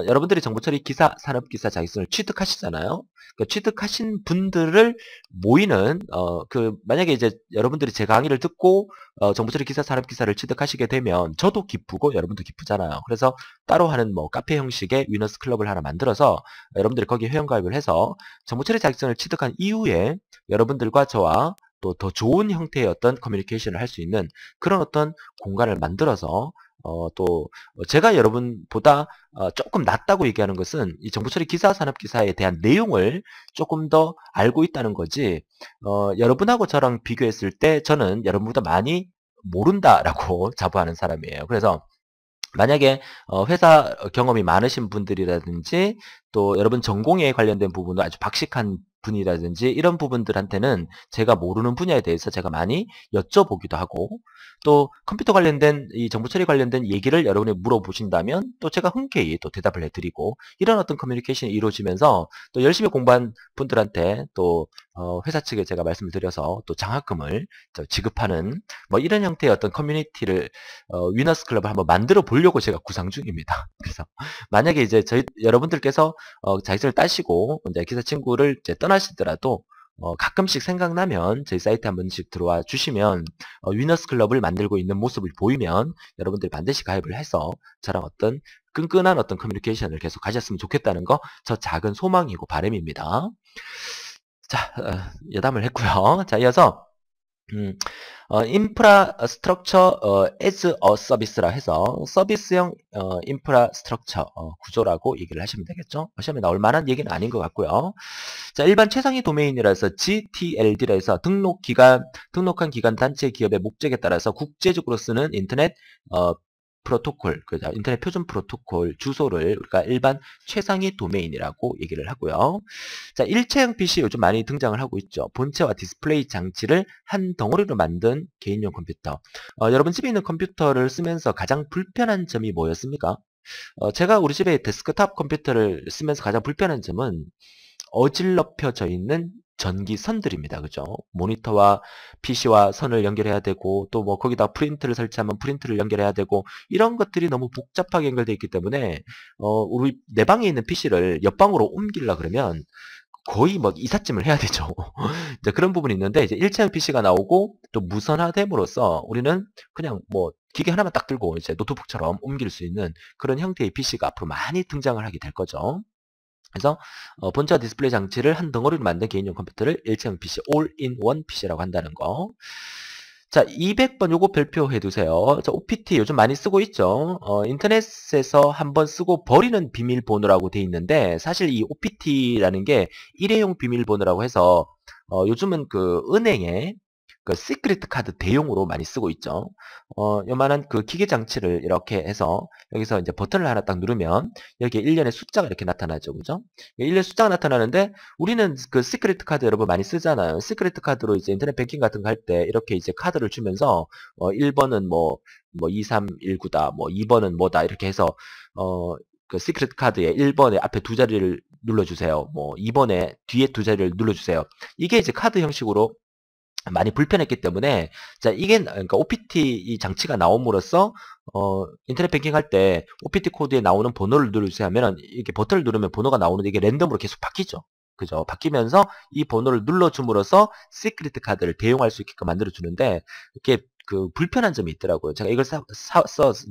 여러분들이 정보처리 기사, 산업기사 자격증을 취득하시잖아요. 취득하신 분들을 모이는, 만약에 이제 여러분들이 제 강의를 듣고, 정보처리 기사, 산업기사를 취득하시게 되면 저도 기쁘고 여러분도 기쁘잖아요. 그래서 따로 하는 뭐 카페 형식의 위너스 클럽을 하나 만들어서 여러분들이 거기에 회원가입을 해서 정보처리 자격증을 취득한 이후에 여러분들과 저와 또 더 좋은 형태의 어떤 커뮤니케이션을 할 수 있는 그런 어떤 공간을 만들어서 또 제가 여러분보다 조금 낫다고 얘기하는 것은 이 정보처리 기사, 산업기사에 대한 내용을 조금 더 알고 있다는 거지 여러분하고 저랑 비교했을 때 저는 여러분보다 많이 모른다라고 자부하는 사람이에요. 그래서 만약에 회사 경험이 많으신 분들이라든지 또 여러분 전공에 관련된 부분도 아주 박식한 분이라든지 이런 부분들한테는 제가 모르는 분야에 대해서 제가 많이 여쭤보기도 하고 또 컴퓨터 관련된 이 정보 처리 관련된 얘기를 여러분이 물어보신다면 또 제가 흔쾌히 또 대답을 해드리고 이런 어떤 커뮤니케이션이 이루어지면서 또 열심히 공부한 분들한테 또 회사 측에 제가 말씀을 드려서 또 장학금을 지급하는 뭐 이런 형태의 어떤 커뮤니티를 위너스 클럽을 한번 만들어 보려고 제가 구상 중입니다. 그래서 만약에 이제 여러분들께서 자격증을 따시고 이제 기사 친구를 이제 떠나시더라도 가끔씩 생각나면 저희 사이트 한 번씩 들어와 주시면 위너스 클럽을 만들고 있는 모습을 보이면 여러분들이 반드시 가입을 해서 저랑 어떤 끈끈한 어떤 커뮤니케이션을 계속 가졌으면 좋겠다는 거 저 작은 소망이고 바람입니다. 자, 여담을 했고요. 자, 이어서 인프라스트럭처 as a service라 해서 서비스형 인프라스트럭처 구조라고 얘기를 하시면 되겠죠. 시험에 나올 만한 얘기는 아닌 것 같고요. 자, 일반 최상위 도메인이라서 GTLD라 해서 등록한 기관 단체 기업의 목적에 따라서 국제적으로 쓰는 인터넷 프로토콜, 인터넷 표준 프로토콜 주소를 우리가 일반 최상위 도메인이라고 얘기를 하고요. 자, 일체형 PC 요즘 많이 등장을 하고 있죠. 본체와 디스플레이 장치를 한 덩어리로 만든 개인용 컴퓨터. 여러분 집에 있는 컴퓨터를 쓰면서 가장 불편한 점이 뭐였습니까? 제가 우리 집에 데스크탑 컴퓨터를 쓰면서 가장 불편한 점은 어질럽혀져 있는 전기선들입니다. 그죠? 모니터와 PC와 선을 연결해야 되고 또 뭐 거기다 프린트를 설치하면 프린트를 연결해야 되고 이런 것들이 너무 복잡하게 연결되어 있기 때문에 우리 내 방에 있는 PC를 옆방으로 옮기려 그러면 거의 뭐 이삿짐을 해야 되죠. 이제 그런 부분이 있는데 이제 일체형 PC가 나오고 또 무선화됨으로써 우리는 그냥 뭐 기계 하나만 딱 들고 이제 노트북처럼 옮길 수 있는 그런 형태의 PC가 앞으로 많이 등장을 하게 될 거죠. 그래서 본체와 디스플레이 장치를 한 덩어리로 만든 개인용 컴퓨터를 일체형 PC, all-in-one PC라고 한다는 거. 자, 200번 요거 별표해 두세요. 자, OPT 요즘 많이 쓰고 있죠. 인터넷에서 한번 쓰고 버리는 비밀번호라고 돼 있는데 사실 이 OPT라는 게 일회용 비밀번호라고 해서 요즘은 그 은행에 그 시크릿 카드 대용으로 많이 쓰고 있죠. 요만한 그 기계 장치를 이렇게 해서 여기서 이제 버튼을 하나 딱 누르면 여기에 일련의 숫자가 이렇게 나타나죠. 그죠? 일련의 숫자가 나타나는데 우리는 그 시크릿 카드 여러분 많이 쓰잖아요. 시크릿 카드로 이제 인터넷 뱅킹 같은 거 할 때 이렇게 이제 카드를 주면서 1번은 뭐 2319다. 뭐 2번은 뭐다. 이렇게 해서 그 시크릿 카드에 1번에 앞에 두 자리를 눌러주세요. 뭐 2번에 뒤에 두 자리를 눌러주세요. 이게 이제 카드 형식으로 많이 불편했기 때문에 자 이게 그러니까 OPT 이 장치가 나옴으로써 인터넷 뱅킹 할 때 OPT 코드에 나오는 번호를 누르세요 하면은 이렇게 버튼을 누르면 번호가 나오는데 이게 랜덤으로 계속 바뀌죠. 그죠? 바뀌면서 이 번호를 눌러줌으로써 시크릿 카드를 대용할 수 있게끔 만들어 주는데 이렇게 그 불편한 점이 있더라고요. 제가 이걸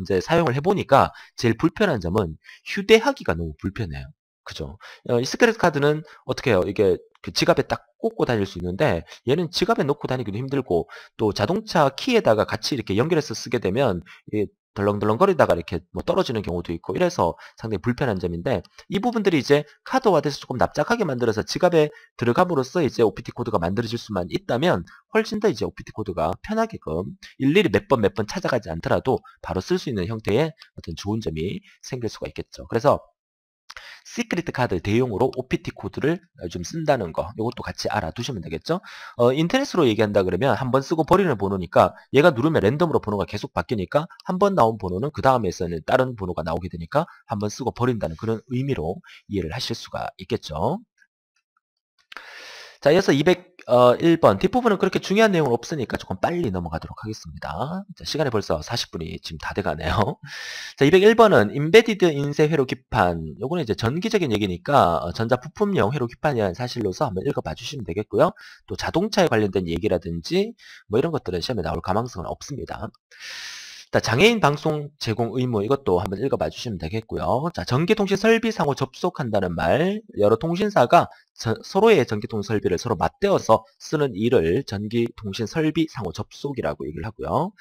이제 사용을 해보니까 제일 불편한 점은 휴대하기가 너무 불편해요. 그죠? 이 시크릿 카드는 어떻게 해요? 이게 그 지갑에 딱 꽂고 다닐 수 있는데 얘는 지갑에 넣고 다니기도 힘들고 또 자동차 키에다가 같이 이렇게 연결해서 쓰게 되면 덜렁덜렁거리다가 이렇게 뭐 떨어지는 경우도 있고 이래서 상당히 불편한 점인데 이 부분들이 이제 카드화돼서 조금 납작하게 만들어서 지갑에 들어감으로써 이제 OPT 코드가 만들어질 수만 있다면 훨씬 더 이제 OPT 코드가 편하게끔 일일이 몇 번 찾아가지 않더라도 바로 쓸 수 있는 형태의 어떤 좋은 점이 생길 수가 있겠죠. 그래서 시크릿 카드 대용으로 OPT 코드를 좀 쓴다는 거, 이것도 같이 알아두시면 되겠죠. 인터넷으로 얘기한다 그러면 한번 쓰고 버리는 번호니까 얘가 누르면 랜덤으로 번호가 계속 바뀌니까 한번 나온 번호는 그 다음에서는 다른 번호가 나오게 되니까 한번 쓰고 버린다는 그런 의미로 이해를 하실 수가 있겠죠. 자, 이어서 201번. 뒷부분은 그렇게 중요한 내용은 없으니까 조금 빨리 넘어가도록 하겠습니다. 자, 시간이 벌써 40분이 지금 다 돼가네요. 자, 201번은 임베디드 인쇄 회로 기판. 요거는 이제 전기적인 얘기니까 전자 부품용 회로 기판이라는 사실로서 한번 읽어봐 주시면 되겠고요. 또 자동차에 관련된 얘기라든지 뭐 이런 것들은 시험에 나올 가망성은 없습니다. 자, 장애인 방송 제공 의무 이것도 한번 읽어봐 주시면 되겠고요. 자, 전기통신 설비 상호 접속한다는 말, 여러 통신사가 서로의 전기통신 설비를 서로 맞대어서 쓰는 일을 전기통신 설비 상호 접속이라고 얘기를 하고요.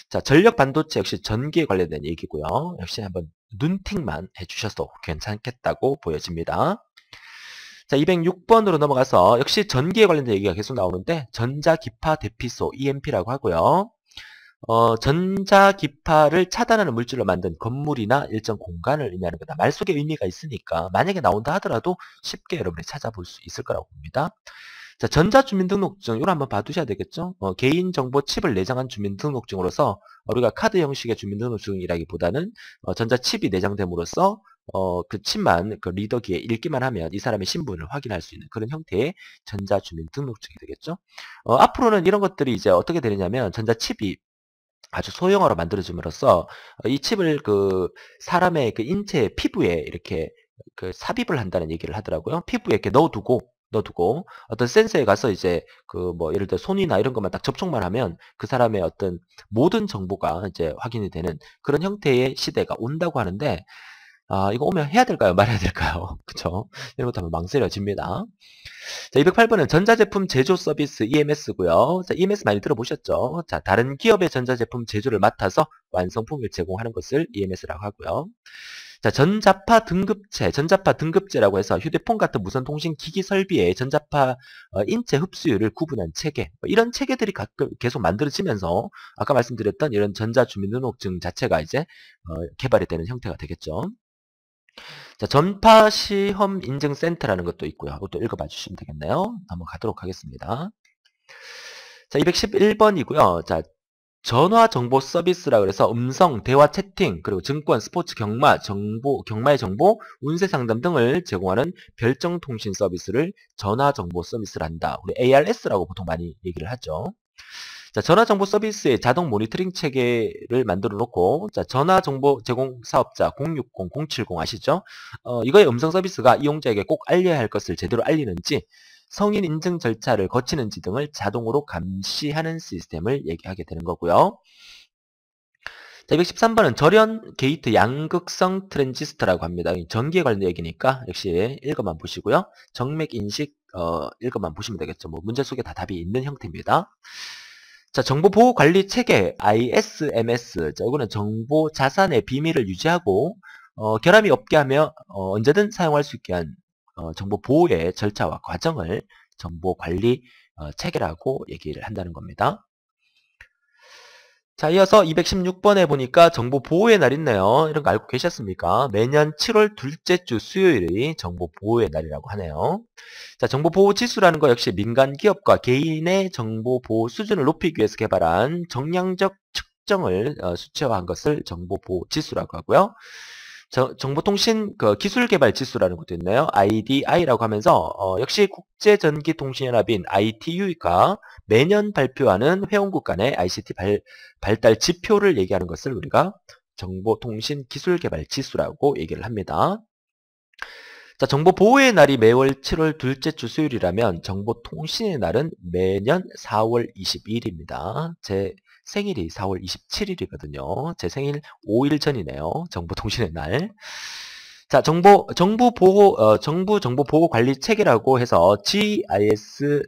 자, 전력 반도체 역시 전기에 관련된 얘기고요. 역시 한번 눈팅만 해주셔도 괜찮겠다고 보여집니다. 자, 206번으로 넘어가서 역시 전기에 관련된 얘기가 계속 나오는데 전자기파 대피소 EMP라고 하고요. 전자기파를 차단하는 물질로 만든 건물이나 일정 공간을 의미하는 거다. 말 속에 의미가 있으니까 만약에 나온다 하더라도 쉽게 여러분이 찾아볼 수 있을 거라고 봅니다. 자, 전자주민등록증 이걸 한번 봐두셔야 되겠죠. 개인정보 칩을 내장한 주민등록증으로서 우리가 카드 형식의 주민등록증이라기보다는 전자칩이 내장됨으로써 그 칩만 그 리더기에 읽기만 하면 이 사람의 신분을 확인할 수 있는 그런 형태의 전자주민등록증이 되겠죠. 앞으로는 이런 것들이 이제 어떻게 되느냐면 전자칩이 아주 소형화로 만들어줌으로써 이 칩을 그 사람의 그 인체 피부에 이렇게 그 삽입을 한다는 얘기를 하더라고요. 피부에 이렇게 넣어두고 어떤 센서에 가서 이제 그 뭐 예를 들어 손이나 이런 것만 딱 접촉만 하면 그 사람의 어떤 모든 정보가 이제 확인이 되는 그런 형태의 시대가 온다고 하는데 이거 오면 해야 될까요? 말해야 될까요? 그쵸? 이런 것도 한번 망설여집니다. 자, 208번은 전자제품 제조 서비스 EMS고요. 자, EMS 많이 들어보셨죠? 자, 다른 기업의 전자제품 제조를 맡아서 완성품을 제공하는 것을 EMS라고 하고요. 자, 전자파 등급제라고 해서 휴대폰 같은 무선 통신 기기 설비의 전자파 인체 흡수율을 구분한 체계. 이런 체계들이 가끔 계속 만들어지면서 아까 말씀드렸던 이런 전자주민등록증 자체가 이제 개발이 되는 형태가 되겠죠. 자, 전파 시험 인증 센터라는 것도 있고요. 이것도 읽어봐 주시면 되겠네요. 한번 가도록 하겠습니다. 자, 211번이고요. 자, 전화 정보 서비스라 그래서 음성, 대화 채팅, 그리고 증권, 스포츠, 경마의 정보, 운세 상담 등을 제공하는 별정 통신 서비스를 전화 정보 서비스를 한다. 우리 ARS라고 보통 많이 얘기를 하죠. 자, 전화정보 서비스의 자동 모니터링 체계를 만들어 놓고, 자, 전화정보 제공 사업자 060, 070 아시죠? 이거의 음성 서비스가 이용자에게 꼭 알려야 할 것을 제대로 알리는지, 성인 인증 절차를 거치는지 등을 자동으로 감시하는 시스템을 얘기하게 되는 거고요. 자, 213번은 절연 게이트 양극성 트랜지스터라고 합니다. 전기에 관련된 얘기니까 역시 읽어만 보시고요. 정맥 인식 읽어만 보시면 되겠죠. 뭐 문제 속에 다 답이 있는 형태입니다. 자, 정보보호관리 체계 ISMS. 자, 이거는 정보 자산의 비밀을 유지하고 결함이 없게 하며 언제든 사용할 수 있게 한 정보 보호의 절차와 과정을 정보관리 체계라고 얘기를 한다는 겁니다. 자, 이어서 216번에 보니까 정보 보호의 날 있네요. 이런 거 알고 계셨습니까? 매년 7월 둘째 주 수요일이 정보 보호의 날이라고 하네요. 자, 정보 보호 지수라는 거 역시 민간 기업과 개인의 정보 보호 수준을 높이기 위해서 개발한 정량적 측정을 수치화한 것을 정보 보호 지수라고 하고요. 정보통신 기술개발 지수라는 것도 있네요. IDI라고 하면서 역시 국제전기통신연합인 ITU가 매년 발표하는 회원국 간의 ICT 발달 지표를 얘기하는 것을 우리가 정보통신 기술개발 지수라고 얘기를 합니다. 자, 정보보호의 날이 매월 7월 둘째 주 수요일이라면 정보통신의 날은 매년 4월 22일입니다. 제 생일이 4월 27일이거든요. 제 생일 5일 전이네요. 정보통신의 날. 자, 정부 정보보호 관리 체계라고 해서 GISMS라고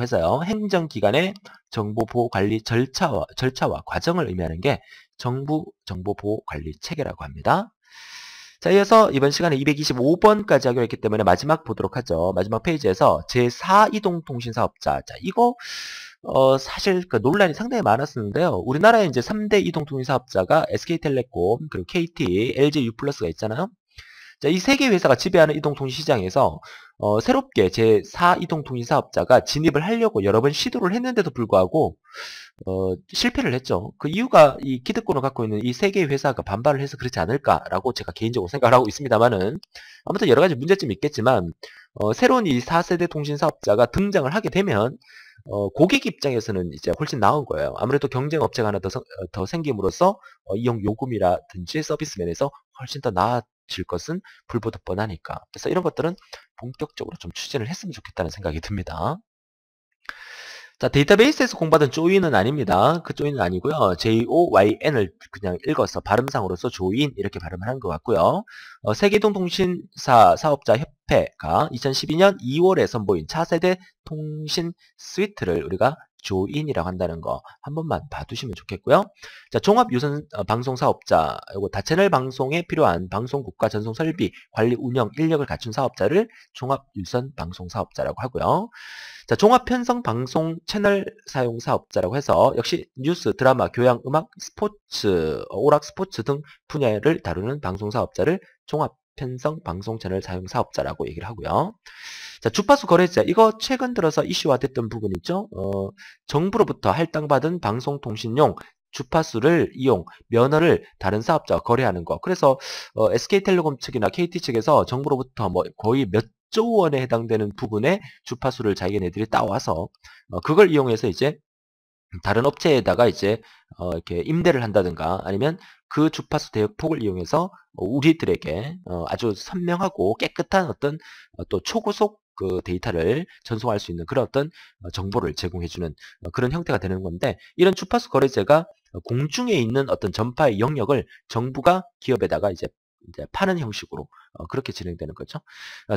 해서요. 행정기관의 정보보호 관리 절차와 과정을 의미하는 게 정부 정보보호관리 체계라고 합니다. 자, 이어서 이번 시간에 225번까지 하기로 했기 때문에 마지막 보도록 하죠. 마지막 페이지에서 제4이동통신사업자. 자, 이거 사실 그 논란이 상당히 많았었는데요. 우리나라에 이제 3대 이동통신사업자가 SK텔레콤, 그리고 KT, LG U+가 있잖아요. 자, 이 세 개 회사가 지배하는 이동통신 시장에서 새롭게 제4이동통신사업자가 진입을 하려고 여러 번 시도를 했는데도 불구하고 실패를 했죠. 그 이유가 이 기득권을 갖고 있는 이 세 개의 회사가 반발을 해서 그렇지 않을까라고 제가 개인적으로 생각을 하고 있습니다만은 아무튼 여러 가지 문제점이 있겠지만 새로운 이 4세대 통신사업자가 등장을 하게 되면 고객 입장에서는 이제 훨씬 나은 거예요. 아무래도 경쟁 업체가 하나 더 생김으로써 이용 요금이라든지 서비스 면에서 훨씬 더 나아질 것은 불보듯 뻔하니까. 그래서 이런 것들은 본격적으로 좀 추진을 했으면 좋겠다는 생각이 듭니다. 자, 데이터베이스에서 공부하던 조인은 아닙니다. 그 조인은 아니고요. JOYN을 그냥 읽어서 발음상으로서 조인 이렇게 발음을 한 것 같고요. 세계이동통신사 사업자 협회가 2012년 2월에 선보인 차세대 통신 스위트를 우리가 조인이라고 한다는 거 한 번만 봐두시면 좋겠고요. 자, 종합유선 방송사업자, 이거 다채널 방송에 필요한 방송국과 전송 설비, 관리, 운영, 인력을 갖춘 사업자를 종합유선 방송사업자라고 하고요. 자, 종합편성 방송 채널 사용 사업자라고 해서 역시 뉴스, 드라마, 교양, 음악, 스포츠, 오락 스포츠 등 분야를 다루는 방송 사업자를 종합편성 방송 채널 사용 사업자라고 얘기를 하고요. 자, 주파수 거래자, 이거 최근 들어서 이슈화됐던 부분 있죠? 정부로부터 할당받은 방송통신용 주파수를 이용, 면허를 다른 사업자와 거래하는 거. 그래서 SK텔레콤 측이나 KT 측에서 정부로부터 뭐 거의 몇 조 원에 해당되는 부분의 주파수를 자기네들이 따와서 그걸 이용해서 이제 다른 업체에다가 이제 이렇게 임대를 한다든가 아니면 그 주파수 대역폭을 이용해서 우리들에게 아주 선명하고 깨끗한 어떤 또 초고속 그 데이터를 전송할 수 있는 그런 어떤 정보를 제공해주는 그런 형태가 되는 건데, 이런 주파수 거래제가 공중에 있는 어떤 전파의 영역을 정부가 기업에다가 이제 파는 형식으로 그렇게 진행되는 거죠.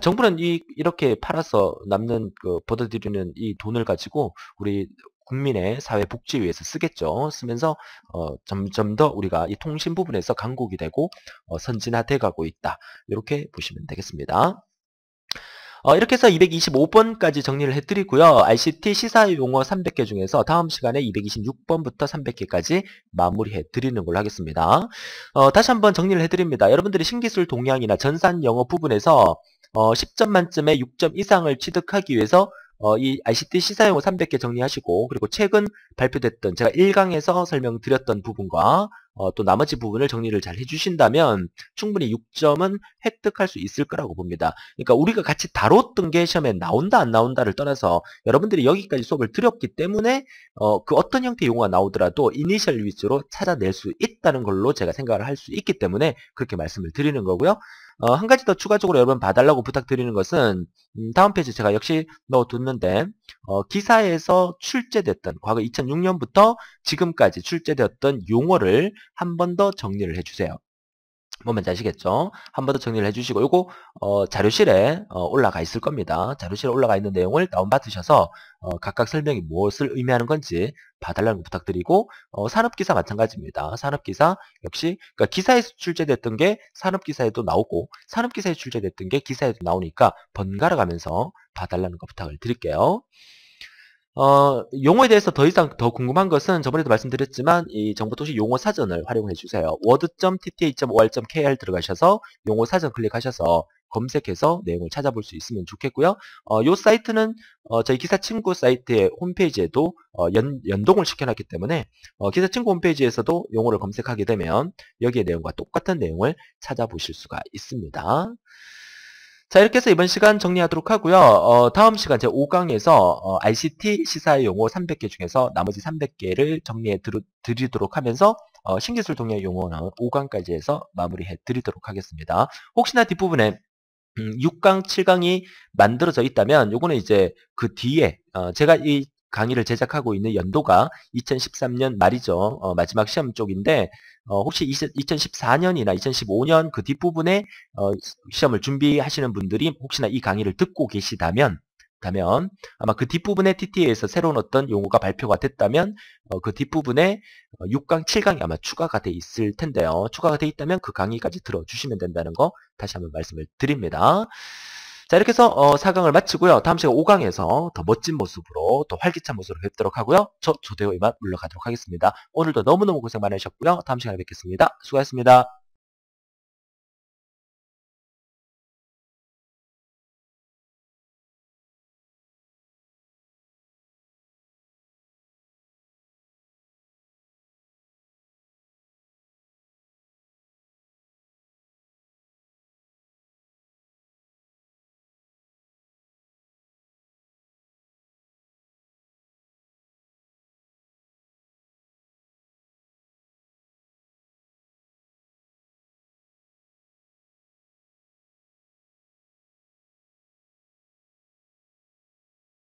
정부는 이렇게 팔아서 남는 그 벌어들이는 이 돈을 가지고 우리 국민의 사회 복지 위해서 쓰겠죠. 쓰면서 점점 더 우리가 이 통신 부분에서 강국이 되고 선진화돼 가고 있다. 이렇게 보시면 되겠습니다. 이렇게 해서 225번까지 정리를 해드리고요. ICT 시사용어 300개 중에서 다음 시간에 226번부터 300개까지 마무리해 드리는 걸로 하겠습니다. 다시 한번 정리를 해드립니다. 여러분들이 신기술 동향이나 전산 영어 부분에서 10점 만점에 6점 이상을 취득하기 위해서 이 ICT 시사용어 300개 정리하시고, 그리고 최근 발표됐던 제가 1강에서 설명드렸던 부분과 또 나머지 부분을 정리를 잘 해주신다면 충분히 6점은 획득할 수 있을 거라고 봅니다. 그러니까 우리가 같이 다뤘던 게 시험에 나온다 안 나온다를 떠나서 여러분들이 여기까지 수업을 들었기 때문에 그 어떤 형태의 용어가 나오더라도 이니셜 위주로 찾아낼 수 있다는 걸로 제가 생각을 할 수 있기 때문에 그렇게 말씀을 드리는 거고요. 한 가지 더 추가적으로 여러분 봐달라고 부탁드리는 것은 다음 페이지 제가 역시 넣어뒀는데 기사에서 출제됐던 과거 2006년부터 지금까지 출제되었던 용어를 한 번 더 정리를 해주세요. 뭔지 아시겠죠? 한 번 더 정리를 해주시고, 요거 자료실에 올라가 있을 겁니다. 자료실에 올라가 있는 내용을 다운받으셔서 각각 설명이 무엇을 의미하는 건지 봐달라는 거 부탁드리고, 산업기사 마찬가지입니다. 산업기사 역시 그러니까 기사에서 출제됐던 게 산업기사에도 나오고 산업기사에 출제됐던 게 기사에도 나오니까 번갈아 가면서 봐달라는 거 부탁을 드릴게요. 용어에 대해서 더 이상 더 궁금한 것은 저번에도 말씀드렸지만 이 정보통신 용어 사전을 활용해 주세요. word.tta.or.kr 들어가셔서 용어 사전 클릭하셔서 검색해서 내용을 찾아볼 수 있으면 좋겠고요. 이 사이트는 저희 기사 친구 사이트의 홈페이지에도 연동을 시켜놨기 때문에 기사 친구 홈페이지에서도 용어를 검색하게 되면 여기의 내용과 똑같은 내용을 찾아보실 수가 있습니다. 자, 이렇게 해서 이번 시간 정리하도록 하고요. 다음 시간 제 5강에서 ICT 시사의 용어 300개 중에서 나머지 300개를 정리해 드리도록 하면서 신기술 동향 용어는 5강까지 해서 마무리해 드리도록 하겠습니다. 혹시나 뒷부분에 6강, 7강이 만들어져 있다면 요거는 이제 그 뒤에 제가 이 강의를 제작하고 있는 연도가 2013년 말이죠. 마지막 시험 쪽인데 혹시 2014년이나 2015년 그 뒷부분에 시험을 준비하시는 분들이 혹시나 이 강의를 듣고 계시다면 않았다면 아마 그 뒷부분에 TTA에서 새로운 어떤 용어가 발표가 됐다면 그 뒷부분에 6강, 7강이 아마 추가가 돼 있을 텐데요. 추가가 돼 있다면 그 강의까지 들어주시면 된다는 거 다시 한번 말씀을 드립니다. 자, 이렇게 해서 4강을 마치고요. 다음 시간 5강에서 더 멋진 모습으로 또 활기찬 모습으로 뵙도록 하고요. 저 조대호 이만 물러가도록 하겠습니다. 오늘도 너무너무 고생 많으셨고요. 다음 시간에 뵙겠습니다. 수고하셨습니다.